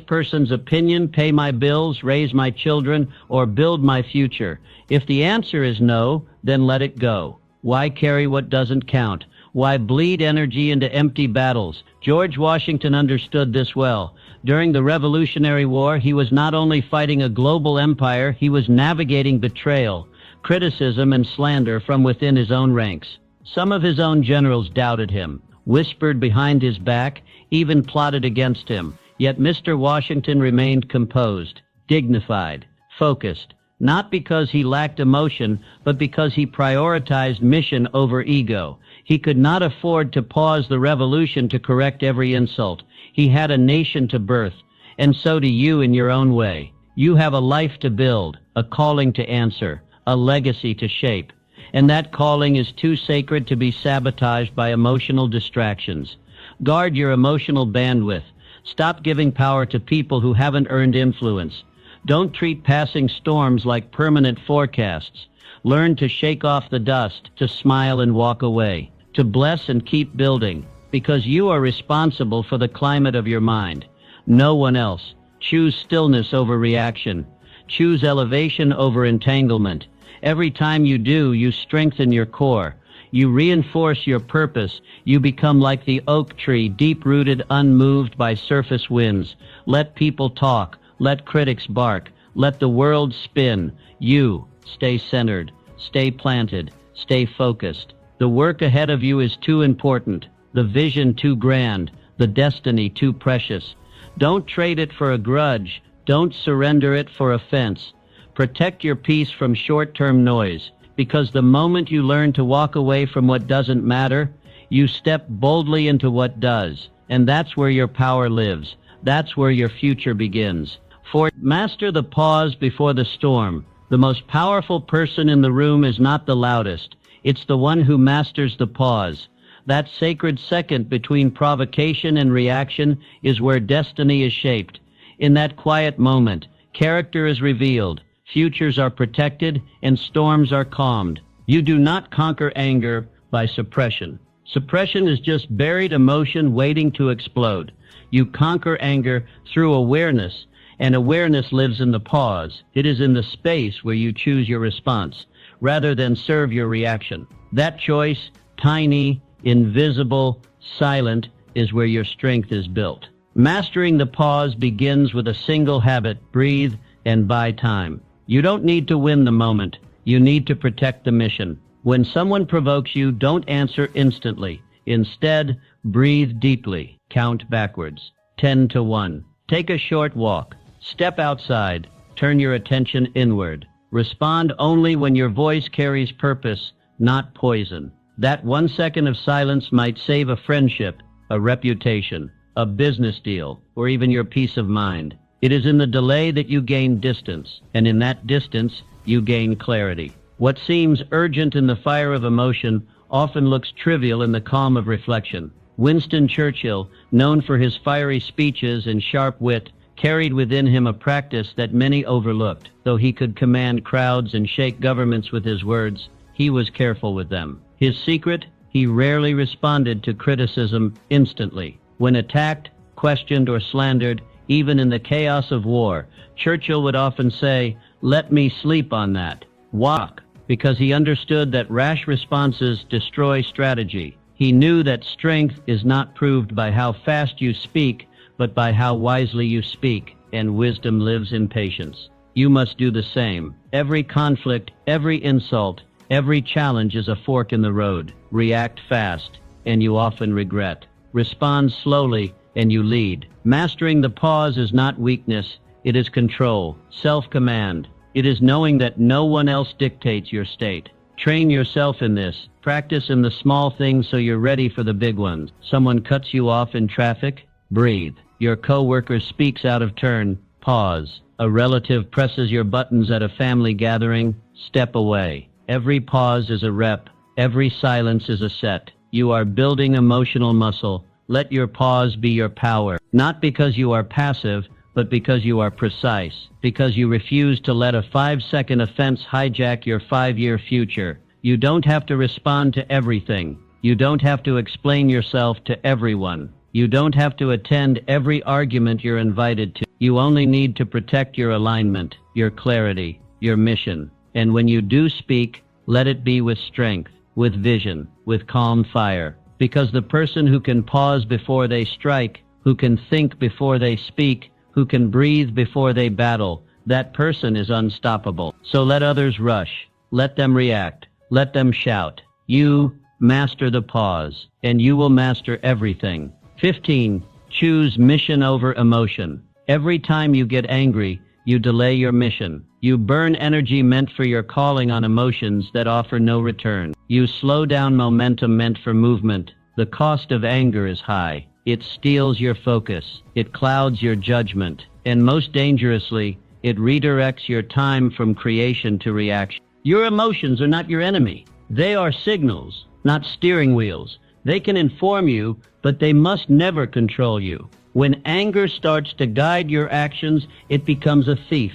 person's opinion pay my bills, raise my children, or build my future? If the answer is no, then let it go. Why carry what doesn't count? Why bleed energy into empty battles? George Washington understood this well. During the Revolutionary War, he was not only fighting a global empire, he was navigating betrayal, criticism, and slander from within his own ranks. Some of his own generals doubted him, whispered behind his back, even plotted against him. Yet Mr. Washington remained composed, dignified, focused, not because he lacked emotion, but because he prioritized mission over ego. He could not afford to pause the revolution to correct every insult. He had a nation to birth, and so do you in your own way. You have a life to build, a calling to answer, a legacy to shape, and that calling is too sacred to be sabotaged by emotional distractions. Guard your emotional bandwidth. Stop giving power to people who haven't earned influence. Don't treat passing storms like permanent forecasts. Learn to shake off the dust, to smile and walk away, to bless and keep building, because you are responsible for the climate of your mind. No one else. Choose stillness over reaction. Choose elevation over entanglement. Every time you do, you strengthen your core. You reinforce your purpose. You become like the oak tree, deep-rooted, unmoved by surface winds. Let people talk. Let critics bark. Let the world spin. You stay centered. Stay planted. Stay focused. The work ahead of you is too important. The vision too grand. The destiny too precious. Don't trade it for a grudge. Don't surrender it for offense. Protect your peace from short-term noise, because the moment you learn to walk away from what doesn't matter, you step boldly into what does. And that's where your power lives. That's where your future begins. For master the pause before the storm. The most powerful person in the room is not the loudest. It's the one who masters the pause. That sacred second between provocation and reaction is where destiny is shaped. In that quiet moment, character is revealed, futures are protected, and storms are calmed. You do not conquer anger by suppression. Suppression is just buried emotion waiting to explode. You conquer anger through awareness, and awareness lives in the pause. It is in the space where you choose your response, rather than serve your reaction. That choice, tiny, invisible, silent, is where your strength is built. Mastering the pause begins with a single habit: breathe and buy time. You don't need to win the moment. You need to protect the mission. When someone provokes you, don't answer instantly. Instead, breathe deeply. Count backwards. 10 to 1. Take a short walk. Step outside. Turn your attention inward. Respond only when your voice carries purpose, not poison. That 1 second of silence might save a friendship, a reputation, a business deal, or even your peace of mind. It is in the delay that you gain distance, and in that distance, you gain clarity. What seems urgent in the fire of emotion often looks trivial in the calm of reflection. Winston Churchill, known for his fiery speeches and sharp wit, carried within him a practice that many overlooked. Though he could command crowds and shake governments with his words, he was careful with them. His secret: he rarely responded to criticism instantly. When attacked, questioned, or slandered, even in the chaos of war, Churchill would often say, "Let me sleep on that." Why? Because he understood that rash responses destroy strategy. He knew that strength is not proved by how fast you speak, but by how wisely you speak, and wisdom lives in patience. You must do the same. Every conflict, every insult, every challenge is a fork in the road. React fast, and you often regret. Respond slowly, and you lead. Mastering the pause is not weakness, it is control, self-command. It is knowing that no one else dictates your state. Train yourself in this. Practice in the small things so you're ready for the big ones. Someone cuts you off in traffic? Breathe. Your coworker speaks out of turn? Pause. A relative presses your buttons at a family gathering? Step away. Every pause is a rep. Every silence is a set. You are building emotional muscle. Let your pause be your power. Not because you are passive, but because you are precise. Because you refuse to let a 5-second offense hijack your 5-year future. You don't have to respond to everything. You don't have to explain yourself to everyone. You don't have to attend every argument you're invited to. You only need to protect your alignment, your clarity, your mission. And when you do speak, let it be with strength, with vision, with calm fire. Because the person who can pause before they strike, who can think before they speak, who can breathe before they battle, that person is unstoppable. So let others rush. Let them react. Let them shout. You master the pause, and you will master everything. 15. Choose mission over emotion. Every time you get angry, you delay your mission. You burn energy meant for your calling on emotions that offer no return. You slow down momentum meant for movement. The cost of anger is high. It steals your focus. It clouds your judgment. And most dangerously, it redirects your time from creation to reaction. Your emotions are not your enemy. They are signals, not steering wheels. They can inform you, but they must never control you. When anger starts to guide your actions, it becomes a thief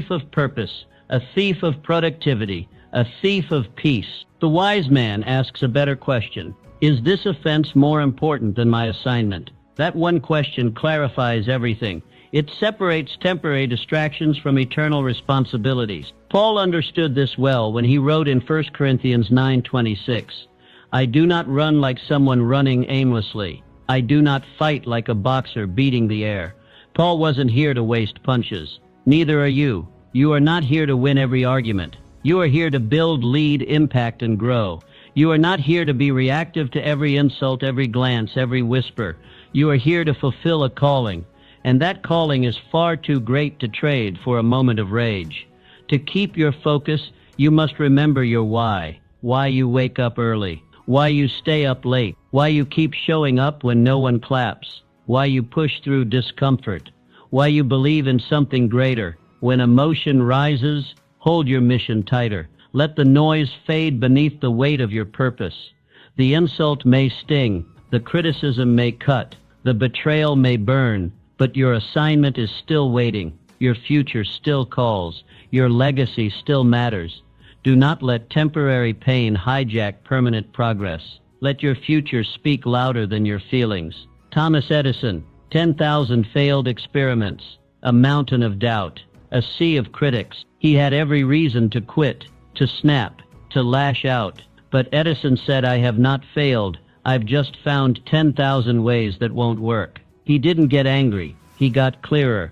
of purpose, a thief of productivity, a thief of peace. The wise man asks a better question. Is this offense more important than my assignment? That one question clarifies everything. It separates temporary distractions from eternal responsibilities. Paul understood this well when he wrote in 1 Corinthians 9:26, "I do not run like someone running aimlessly. I do not fight like a boxer beating the air." Paul wasn't here to waste punches. Neither are you. You are not here to win every argument. You are here to build, lead, impact, and grow. You are not here to be reactive to every insult, every glance, every whisper. You are here to fulfill a calling, and that calling is far too great to trade for a moment of rage. To keep your focus, you must remember your why you wake up early, why you stay up late, why you keep showing up when no one claps, why you push through discomfort, why you believe in something greater. When emotion rises, hold your mission tighter. Let the noise fade beneath the weight of your purpose. The insult may sting, the criticism may cut, the betrayal may burn, but your assignment is still waiting. Your future still calls. Your legacy still matters. Do not let temporary pain hijack permanent progress. Let your future speak louder than your feelings. Thomas Edison, 10,000 failed experiments, a mountain of doubt, a sea of critics. He had every reason to quit, to snap, to lash out. But Edison said, "I have not failed. I've just found 10,000 ways that won't work." He didn't get angry. He got clearer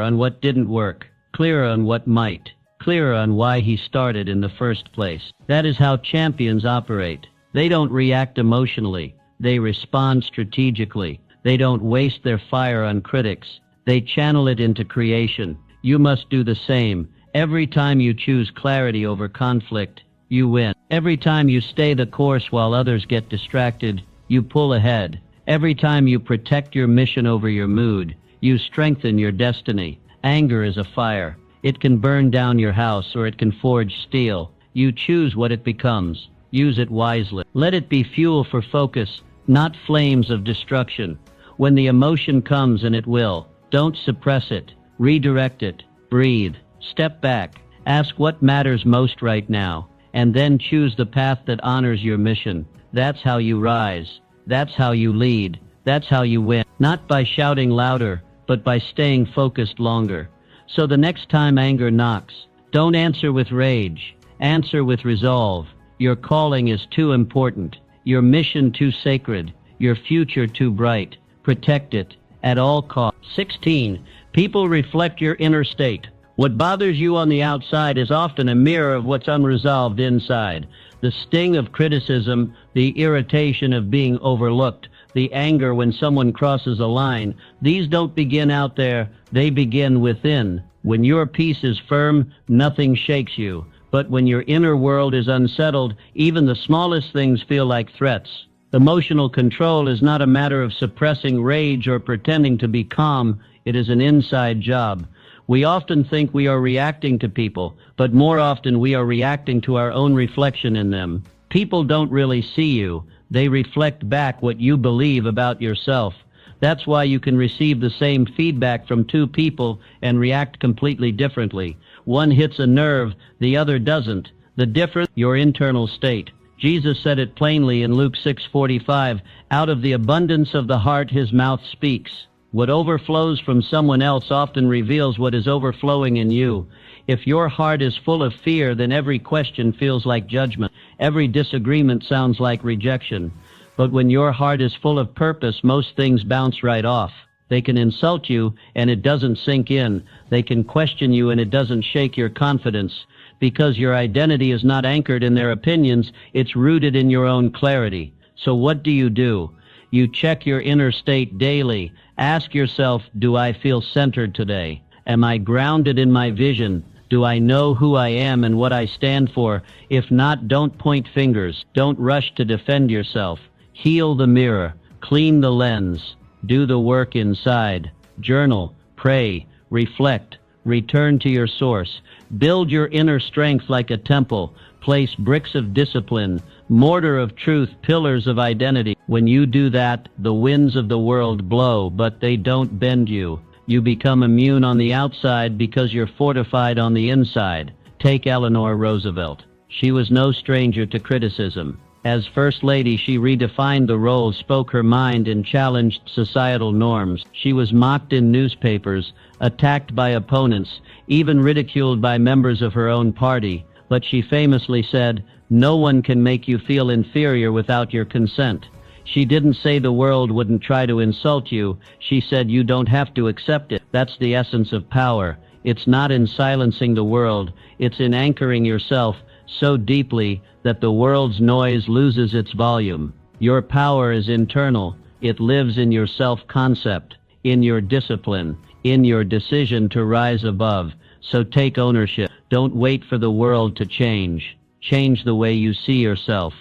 on what didn't work, clearer on what might, clearer on why he started in the first place. That is how champions operate. They don't react emotionally. They respond strategically. They don't waste their fire on critics. They channel it into creation. You must do the same. Every time you choose clarity over conflict, you win. Every time you stay the course while others get distracted, you pull ahead. Every time you protect your mission over your mood, you strengthen your destiny. Anger is a fire. It can burn down your house or it can forge steel. You choose what it becomes. Use it wisely. Let it be fuel for focus, not flames of destruction. When the emotion comes, and it will, don't suppress it. Redirect it. Breathe. Step back. Ask what matters most right now, and then choose the path that honors your mission. That's how you rise. That's how you lead. That's how you win. Not by shouting louder, but by staying focused longer. So the next time anger knocks, don't answer with rage. Answer with resolve. Your calling is too important. Your mission too sacred. Your future too bright. Protect it at all costs. 16. People reflect your inner state. What bothers you on the outside is often a mirror of what's unresolved inside. The sting of criticism, the irritation of being overlooked, the anger when someone crosses a line, these don't begin out there, they begin within. When your peace is firm, nothing shakes you. But when your inner world is unsettled, even the smallest things feel like threats. Emotional control is not a matter of suppressing rage or pretending to be calm. It is an inside job. We often think we are reacting to people, but more often we are reacting to our own reflection in them. People don't really see you. They reflect back what you believe about yourself. That's why you can receive the same feedback from two people and react completely differently. One hits a nerve, the other doesn't. The difference, your internal state. Jesus said it plainly in Luke 6:45, out of the abundance of the heart his mouth speaks. What overflows from someone else often reveals what is overflowing in you. If your heart is full of fear, then every question feels like judgment. Every disagreement sounds like rejection. But when your heart is full of purpose, most things bounce right off. They can insult you, and it doesn't sink in. They can question you, and it doesn't shake your confidence. Because your identity is not anchored in their opinions, it's rooted in your own clarity. So what do? You check your inner state daily. Ask yourself, do I feel centered today? Am I grounded in my vision? Do I know who I am and what I stand for? If not, don't point fingers. Don't rush to defend yourself. Heal the mirror. Clean the lens. Do the work inside. Journal. Pray. Reflect. Return to your source. Build your inner strength like a temple. Place bricks of discipline, mortar of truth, pillars of identity. When you do that, the winds of the world blow, but they don't bend you. You become immune on the outside because you're fortified on the inside. Take Eleanor Roosevelt. She was no stranger to criticism. As First Lady, she redefined the role, spoke her mind, and challenged societal norms. She was mocked in newspapers, attacked by opponents, even ridiculed by members of her own party. But she famously said, "No one can make you feel inferior without your consent." She didn't say the world wouldn't try to insult you. She said you don't have to accept it. That's the essence of power. It's not in silencing the world. It's in anchoring yourself so deeply that the world's noise loses its volume. Your power is internal. It lives in your self-concept, in your discipline, in your decision to rise above. So take ownership. Don't wait for the world to change. Change the way you see yourself.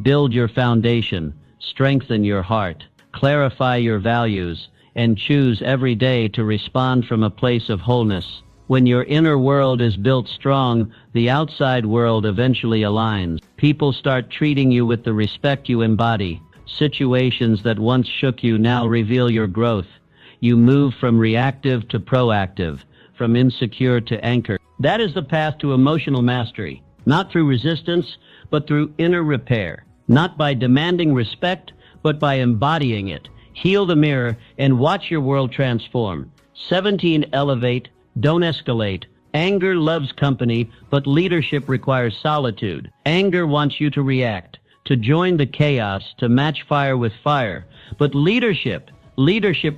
Build your foundation. Strengthen your heart. Clarify your values. And choose every day to respond from a place of wholeness. When your inner world is built strong, the outside world eventually aligns. People start treating you with the respect you embody. Situations that once shook you now reveal your growth. You move from reactive to proactive, from insecure to anchored. That is the path to emotional mastery. Not through resistance, but through inner repair. Not by demanding respect, but by embodying it. Heal the mirror and watch your world transform. 17. Elevate. Don't escalate. Anger loves company, but leadership requires solitude. Anger wants you to react, to join the chaos, to match fire with fire. But leadership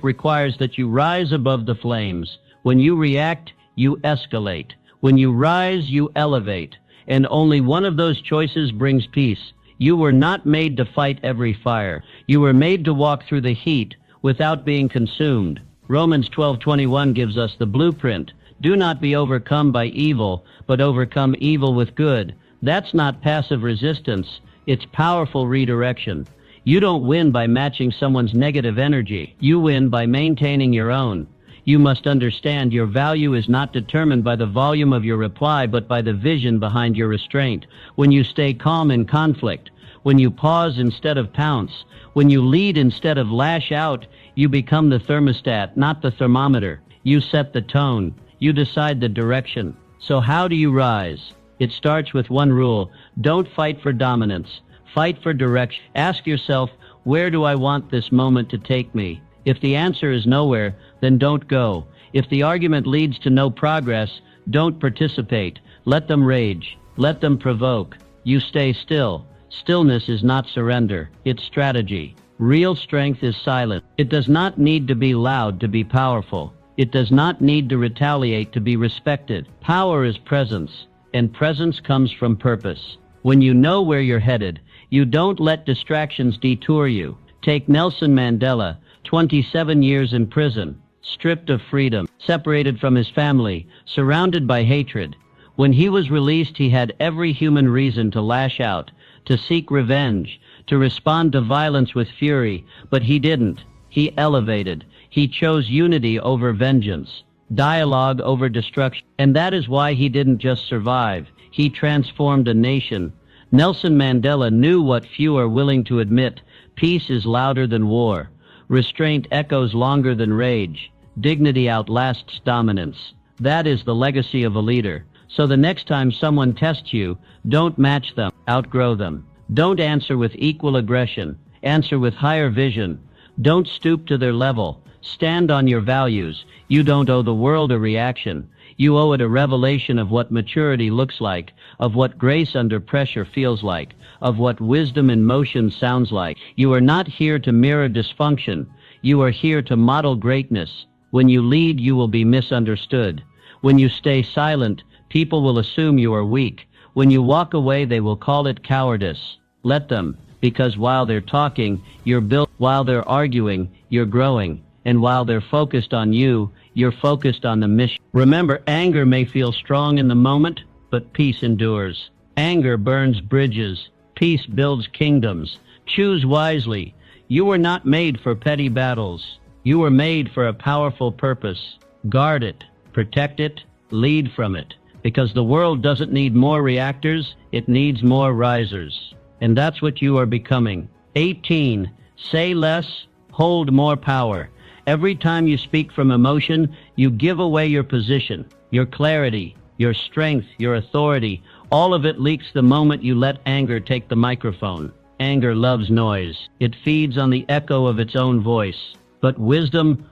requires that you rise above the flames. When you react, you escalate. When you rise, you elevate. And only one of those choices brings peace. You were not made to fight every fire. You were made to walk through the heat without being consumed. Romans 12:21 gives us the blueprint. Do not be overcome by evil, but overcome evil with good. That's not passive resistance. It's powerful redirection. You don't win by matching someone's negative energy. You win by maintaining your own. You must understand your value is not determined by the volume of your reply, but by the vision behind your restraint. When you stay calm in conflict, when you pause instead of pounce, when you lead instead of lash out, you become the thermostat, not the thermometer. You set the tone. You decide the direction. So how do you rise? It starts with one rule. Don't fight for dominance. Fight for direction. Ask yourself, where do I want this moment to take me? If the answer is nowhere, then don't go. If the argument leads to no progress, don't participate. Let them rage. Let them provoke. You stay still. Stillness is not surrender. It's strategy. Real strength is silent. It does not need to be loud to be powerful. It does not need to retaliate to be respected. Power is presence, and presence comes from purpose. When you know where you're headed, you don't let distractions detour you. Take Nelson Mandela, 27 years in prison, stripped of freedom, separated from his family, surrounded by hatred. When he was released, he had every human reason to lash out, to seek revenge, to respond to violence with fury, but he didn't. He elevated. He chose unity over vengeance, dialogue over destruction. And that is why he didn't just survive. He transformed a nation. Nelson Mandela knew what few are willing to admit. Peace is louder than war. Restraint echoes longer than rage. Dignity outlasts dominance. That is the legacy of a leader. So the next time someone tests you, don't match them, outgrow them. Don't answer with equal aggression. Answer with higher vision. Don't stoop to their level. Stand on your values. You don't owe the world a reaction. You owe it a revelation of what maturity looks like, of what grace under pressure feels like, of what wisdom in motion sounds like. You are not here to mirror dysfunction. You are here to model greatness. When you lead, you will be misunderstood. When you stay silent, people will assume you are weak. When you walk away, they will call it cowardice. Let them, because while they're talking, you're built. While they're arguing, you're growing. And while they're focused on you, you're focused on the mission. Remember, anger may feel strong in the moment, but peace endures. Anger burns bridges. Peace builds kingdoms. Choose wisely. You were not made for petty battles. You were made for a powerful purpose. Guard it, protect it, lead from it. Because the world doesn't need more reactors, it needs more risers. And that's what you are becoming. 18. Say less, hold more power. Every time you speak from emotion, you give away your position, your clarity, your strength, your authority. All of it leaks the moment you let anger take the microphone. Anger loves noise. It feeds on the echo of its own voice. But wisdom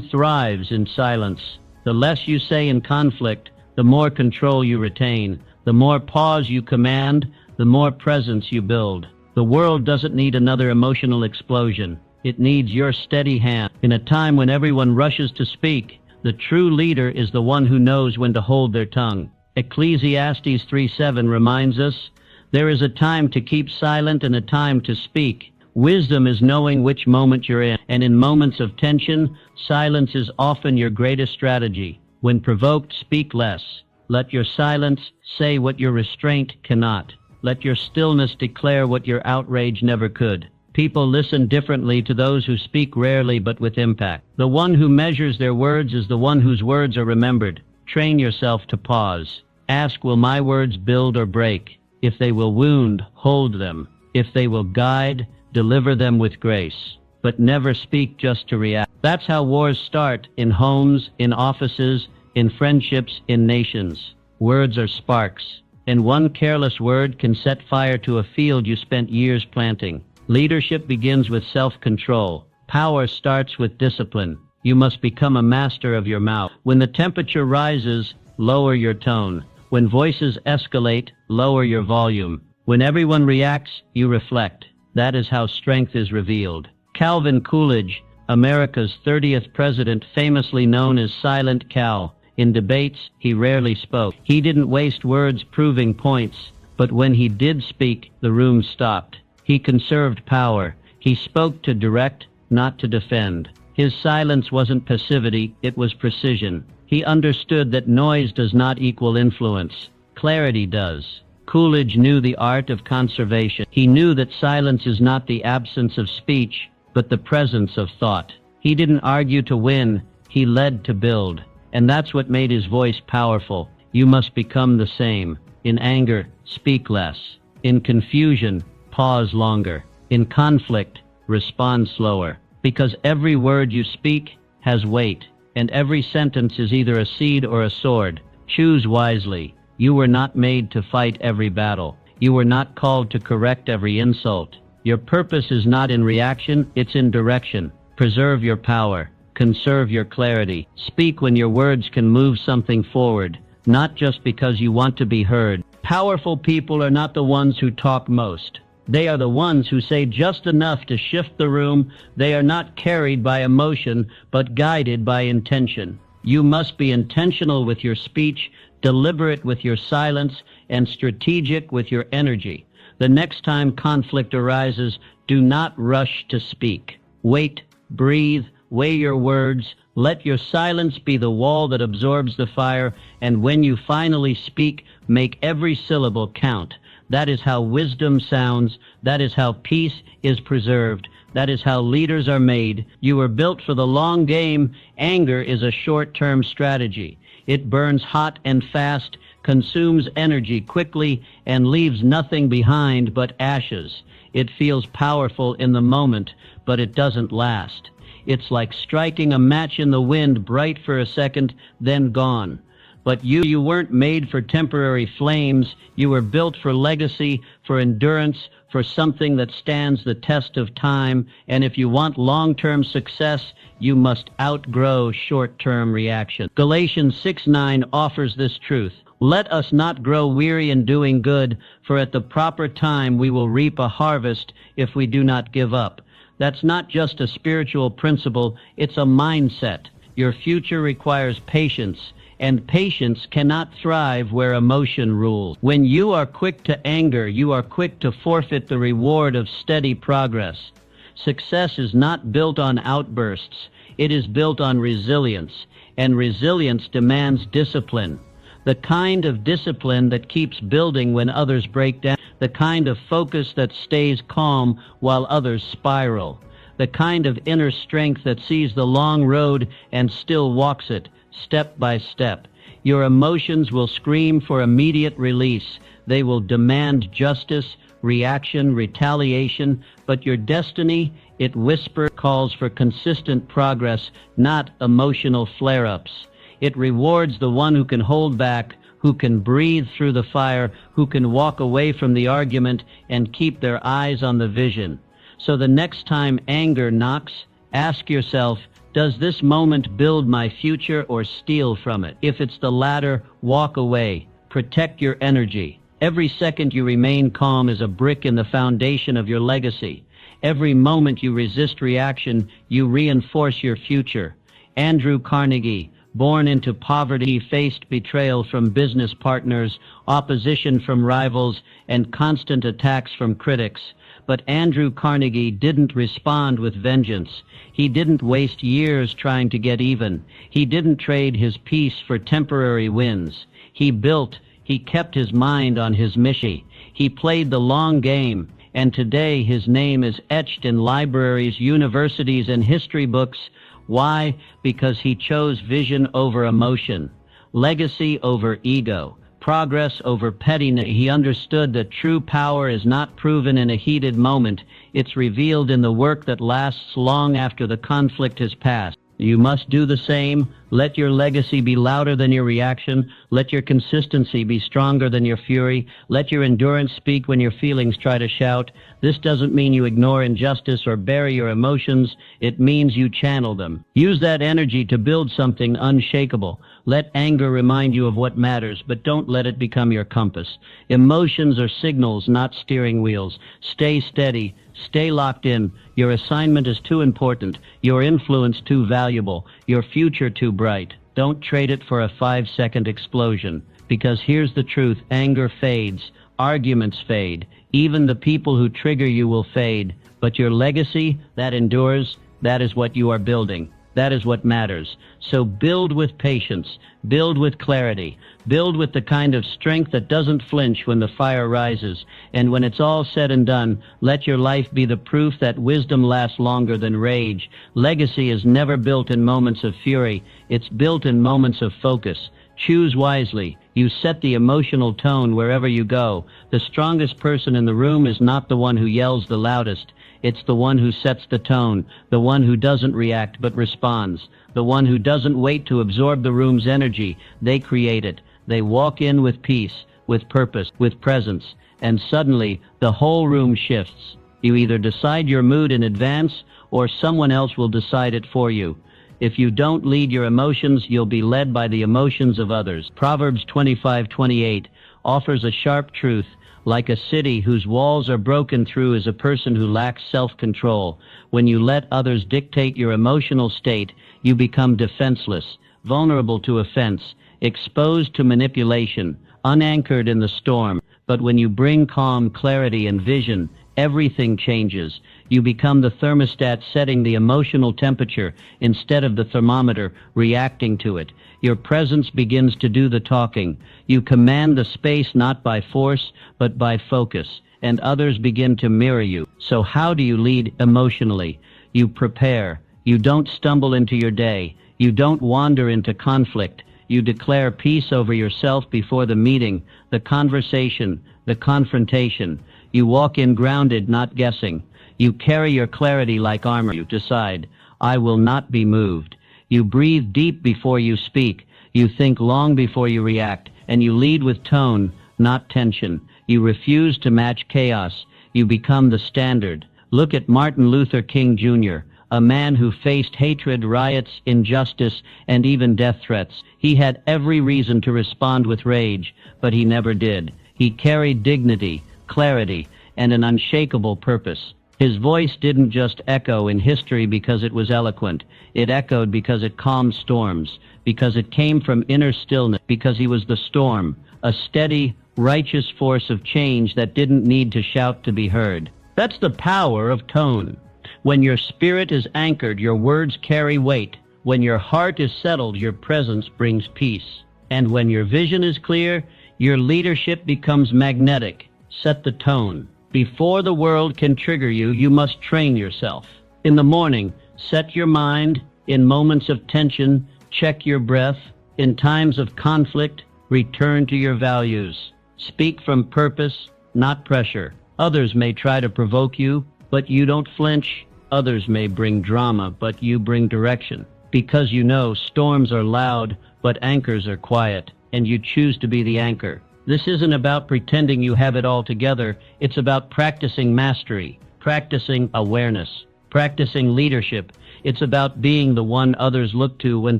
thrives in silence. The less you say in conflict, the more control you retain. The more pause you command, the more presence you build. The world doesn't need another emotional explosion. It needs your steady hand. In a time when everyone rushes to speak, the true leader is the one who knows when to hold their tongue. Ecclesiastes 3:7 reminds us, there is a time to keep silent and a time to speak. Wisdom is knowing which moment you're in, and in moments of tension, silence is often your greatest strategy. When provoked, speak less. Let your silence say what your restraint cannot. Let your stillness declare what your outrage never could. People listen differently to those who speak rarely but with impact. The one who measures their words is the one whose words are remembered. Train yourself to pause. Ask, will my words build or break? If they will wound, hold them. If they will guide, deliver them with grace. But never speak just to react. That's how wars start, in homes, in offices, in friendships, in nations. Words are sparks, and one careless word can set fire to a field you spent years planting. Leadership begins with self-control. Power starts with discipline. You must become a master of your mouth. When the temperature rises, lower your tone. When voices escalate, lower your volume. When everyone reacts, you reflect. That is how strength is revealed. Calvin Coolidge, America's 30th president, famously known as Silent Cal. In debates, he rarely spoke. He didn't waste words proving points, but when he did speak, the room stopped. He conserved power. He spoke to direct, not to defend. His silence wasn't passivity, it was precision. He understood that noise does not equal influence. Clarity does. Coolidge knew the art of conservation. He knew that silence is not the absence of speech, but the presence of thought. He didn't argue to win, he led to build. And that's what made his voice powerful. You must become the same. In anger, speak less. In confusion, pause longer. In conflict, respond slower. Because every word you speak has weight, and every sentence is either a seed or a sword. Choose wisely. You were not made to fight every battle. You were not called to correct every insult. Your purpose is not in reaction, it's in direction. Preserve your power. Conserve your clarity. Speak when your words can move something forward, not just because you want to be heard. Powerful people are not the ones who talk most. They are the ones who say just enough to shift the room. They are not carried by emotion, but guided by intention. You must be intentional with your speech, deliberate with your silence, and strategic with your energy. The next time conflict arises, do not rush to speak. Wait, breathe, weigh your words, let your silence be the wall that absorbs the fire, and when you finally speak, make every syllable count. That is how wisdom sounds. That is how peace is preserved. That is how leaders are made. You were built for the long game. Anger is a short-term strategy. It burns hot and fast, consumes energy quickly, and leaves nothing behind but ashes. It feels powerful in the moment, but it doesn't last. It's like striking a match in the wind, bright for a second, then gone. But you weren't made for temporary flames. You were built for legacy, for endurance, for something that stands the test of time. And if you want long-term success, you must outgrow short-term reaction. Galatians 6:9 offers this truth. Let us not grow weary in doing good, for at the proper time we will reap a harvest if we do not give up. That's not just a spiritual principle, it's a mindset. Your future requires patience, and patience cannot thrive where emotion rules. When you are quick to anger, you are quick to forfeit the reward of steady progress. Success is not built on outbursts. It is built on resilience, and resilience demands discipline. The kind of discipline that keeps building when others break down. The kind of focus that stays calm while others spiral. The kind of inner strength that sees the long road and still walks it, step by step. Your emotions will scream for immediate release. They will demand justice, reaction, retaliation, but your destiny, it whisper calls for consistent progress, not emotional flare-ups. It rewards the one who can hold back, who can breathe through the fire, who can walk away from the argument and keep their eyes on the vision. So the next time anger knocks, ask yourself, does this moment build my future or steal from it? If it's the latter, walk away. Protect your energy. Every second you remain calm is a brick in the foundation of your legacy. Every moment you resist reaction, you reinforce your future. Andrew Carnegie, born into poverty, faced betrayal from business partners, opposition from rivals, and constant attacks from critics. But Andrew Carnegie didn't respond with vengeance. He didn't waste years trying to get even. He didn't trade his peace for temporary wins. He kept his mind on his mission. He played the long game, and today his name is etched in libraries, universities, and history books. Why? Because he chose vision over emotion, legacy over ego, progress over pettiness. He understood that true power is not proven in a heated moment. It's revealed in the work that lasts long after the conflict has passed. You must do the same. Let your legacy be louder than your reaction. Let your consistency be stronger than your fury. Let your endurance speak when your feelings try to shout. This doesn't mean you ignore injustice or bury your emotions. It means you channel them. Use that energy to build something unshakable. Let anger remind you of what matters, but don't let it become your compass. Emotions are signals, not steering wheels. Stay steady. Stay locked in. Your assignment is too important. Your influence too valuable. Your future too bright. Don't trade it for a 5-second explosion. Because here's the truth. Anger fades. Arguments fade. Even the people who trigger you will fade. But your legacy, that endures, that is what you are building. That is what matters. So build with patience, build with clarity, build with the kind of strength that doesn't flinch when the fire rises. And when it's all said and done, let your life be the proof that wisdom lasts longer than rage. Legacy is never built in moments of fury. It's built in moments of focus. Choose wisely. You set the emotional tone wherever you go. The strongest person in the room is not the one who yells the loudest. It's the one who sets the tone, the one who doesn't react but responds, the one who doesn't wait to absorb the room's energy. They create it. They walk in with peace, with purpose, with presence, and suddenly the whole room shifts. You either decide your mood in advance or someone else will decide it for you. If you don't lead your emotions, you'll be led by the emotions of others. Proverbs 25:28 offers a sharp truth. Like a city whose walls are broken through is a person who lacks self-control. When you let others dictate your emotional state, you become defenseless, vulnerable to offense, exposed to manipulation, unanchored in the storm. But when you bring calm, clarity, and vision, everything changes. You become the thermostat setting the emotional temperature instead of the thermometer reacting to it. Your presence begins to do the talking. You command the space not by force, but by focus, and others begin to mirror you. So how do you lead emotionally? You prepare. You don't stumble into your day. You don't wander into conflict. You declare peace over yourself before the meeting, the conversation, the confrontation. You walk in grounded, not guessing. You carry your clarity like armor. You decide, I will not be moved. You breathe deep before you speak. You think long before you react. And you lead with tone, not tension. You refuse to match chaos. You become the standard. Look at Martin Luther King Jr., a man who faced hatred, riots, injustice, and even death threats. He had every reason to respond with rage, but he never did. He carried dignity, clarity, and an unshakable purpose. His voice didn't just echo in history because it was eloquent. It echoed because it calmed storms, because it came from inner stillness, because he was the storm, a steady, righteous force of change that didn't need to shout to be heard. That's the power of tone. When your spirit is anchored, your words carry weight. When your heart is settled, your presence brings peace. And when your vision is clear, your leadership becomes magnetic. Set the tone. Before the world can trigger you, you must train yourself. In the morning, set your mind. In moments of tension, check your breath. In times of conflict, return to your values. Speak from purpose, not pressure. Others may try to provoke you, but you don't flinch. Others may bring drama, but you bring direction. Because you know storms are loud, but anchors are quiet, and you choose to be the anchor. This isn't about pretending you have it all together. It's about practicing mastery, practicing awareness, practicing leadership. It's about being the one others look to when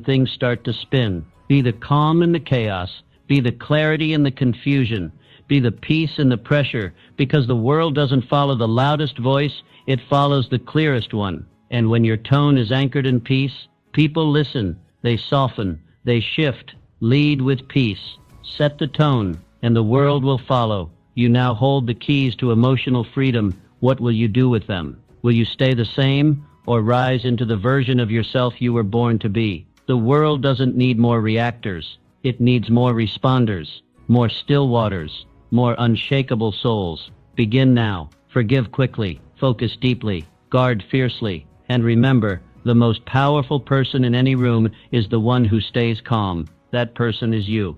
things start to spin. Be the calm in the chaos. Be the clarity in the confusion. Be the peace in the pressure, because the world doesn't follow the loudest voice, it follows the clearest one. And when your tone is anchored in peace, people listen, they soften, they shift. Lead with peace. Set the tone, and the world will follow. You now hold the keys to emotional freedom. What will you do with them? Will you stay the same, or rise into the version of yourself you were born to be? The world doesn't need more reactors. It needs more responders, more still waters, more unshakable souls. Begin now. Forgive quickly. Focus deeply. Guard fiercely. And remember, the most powerful person in any room is the one who stays calm. That person is you.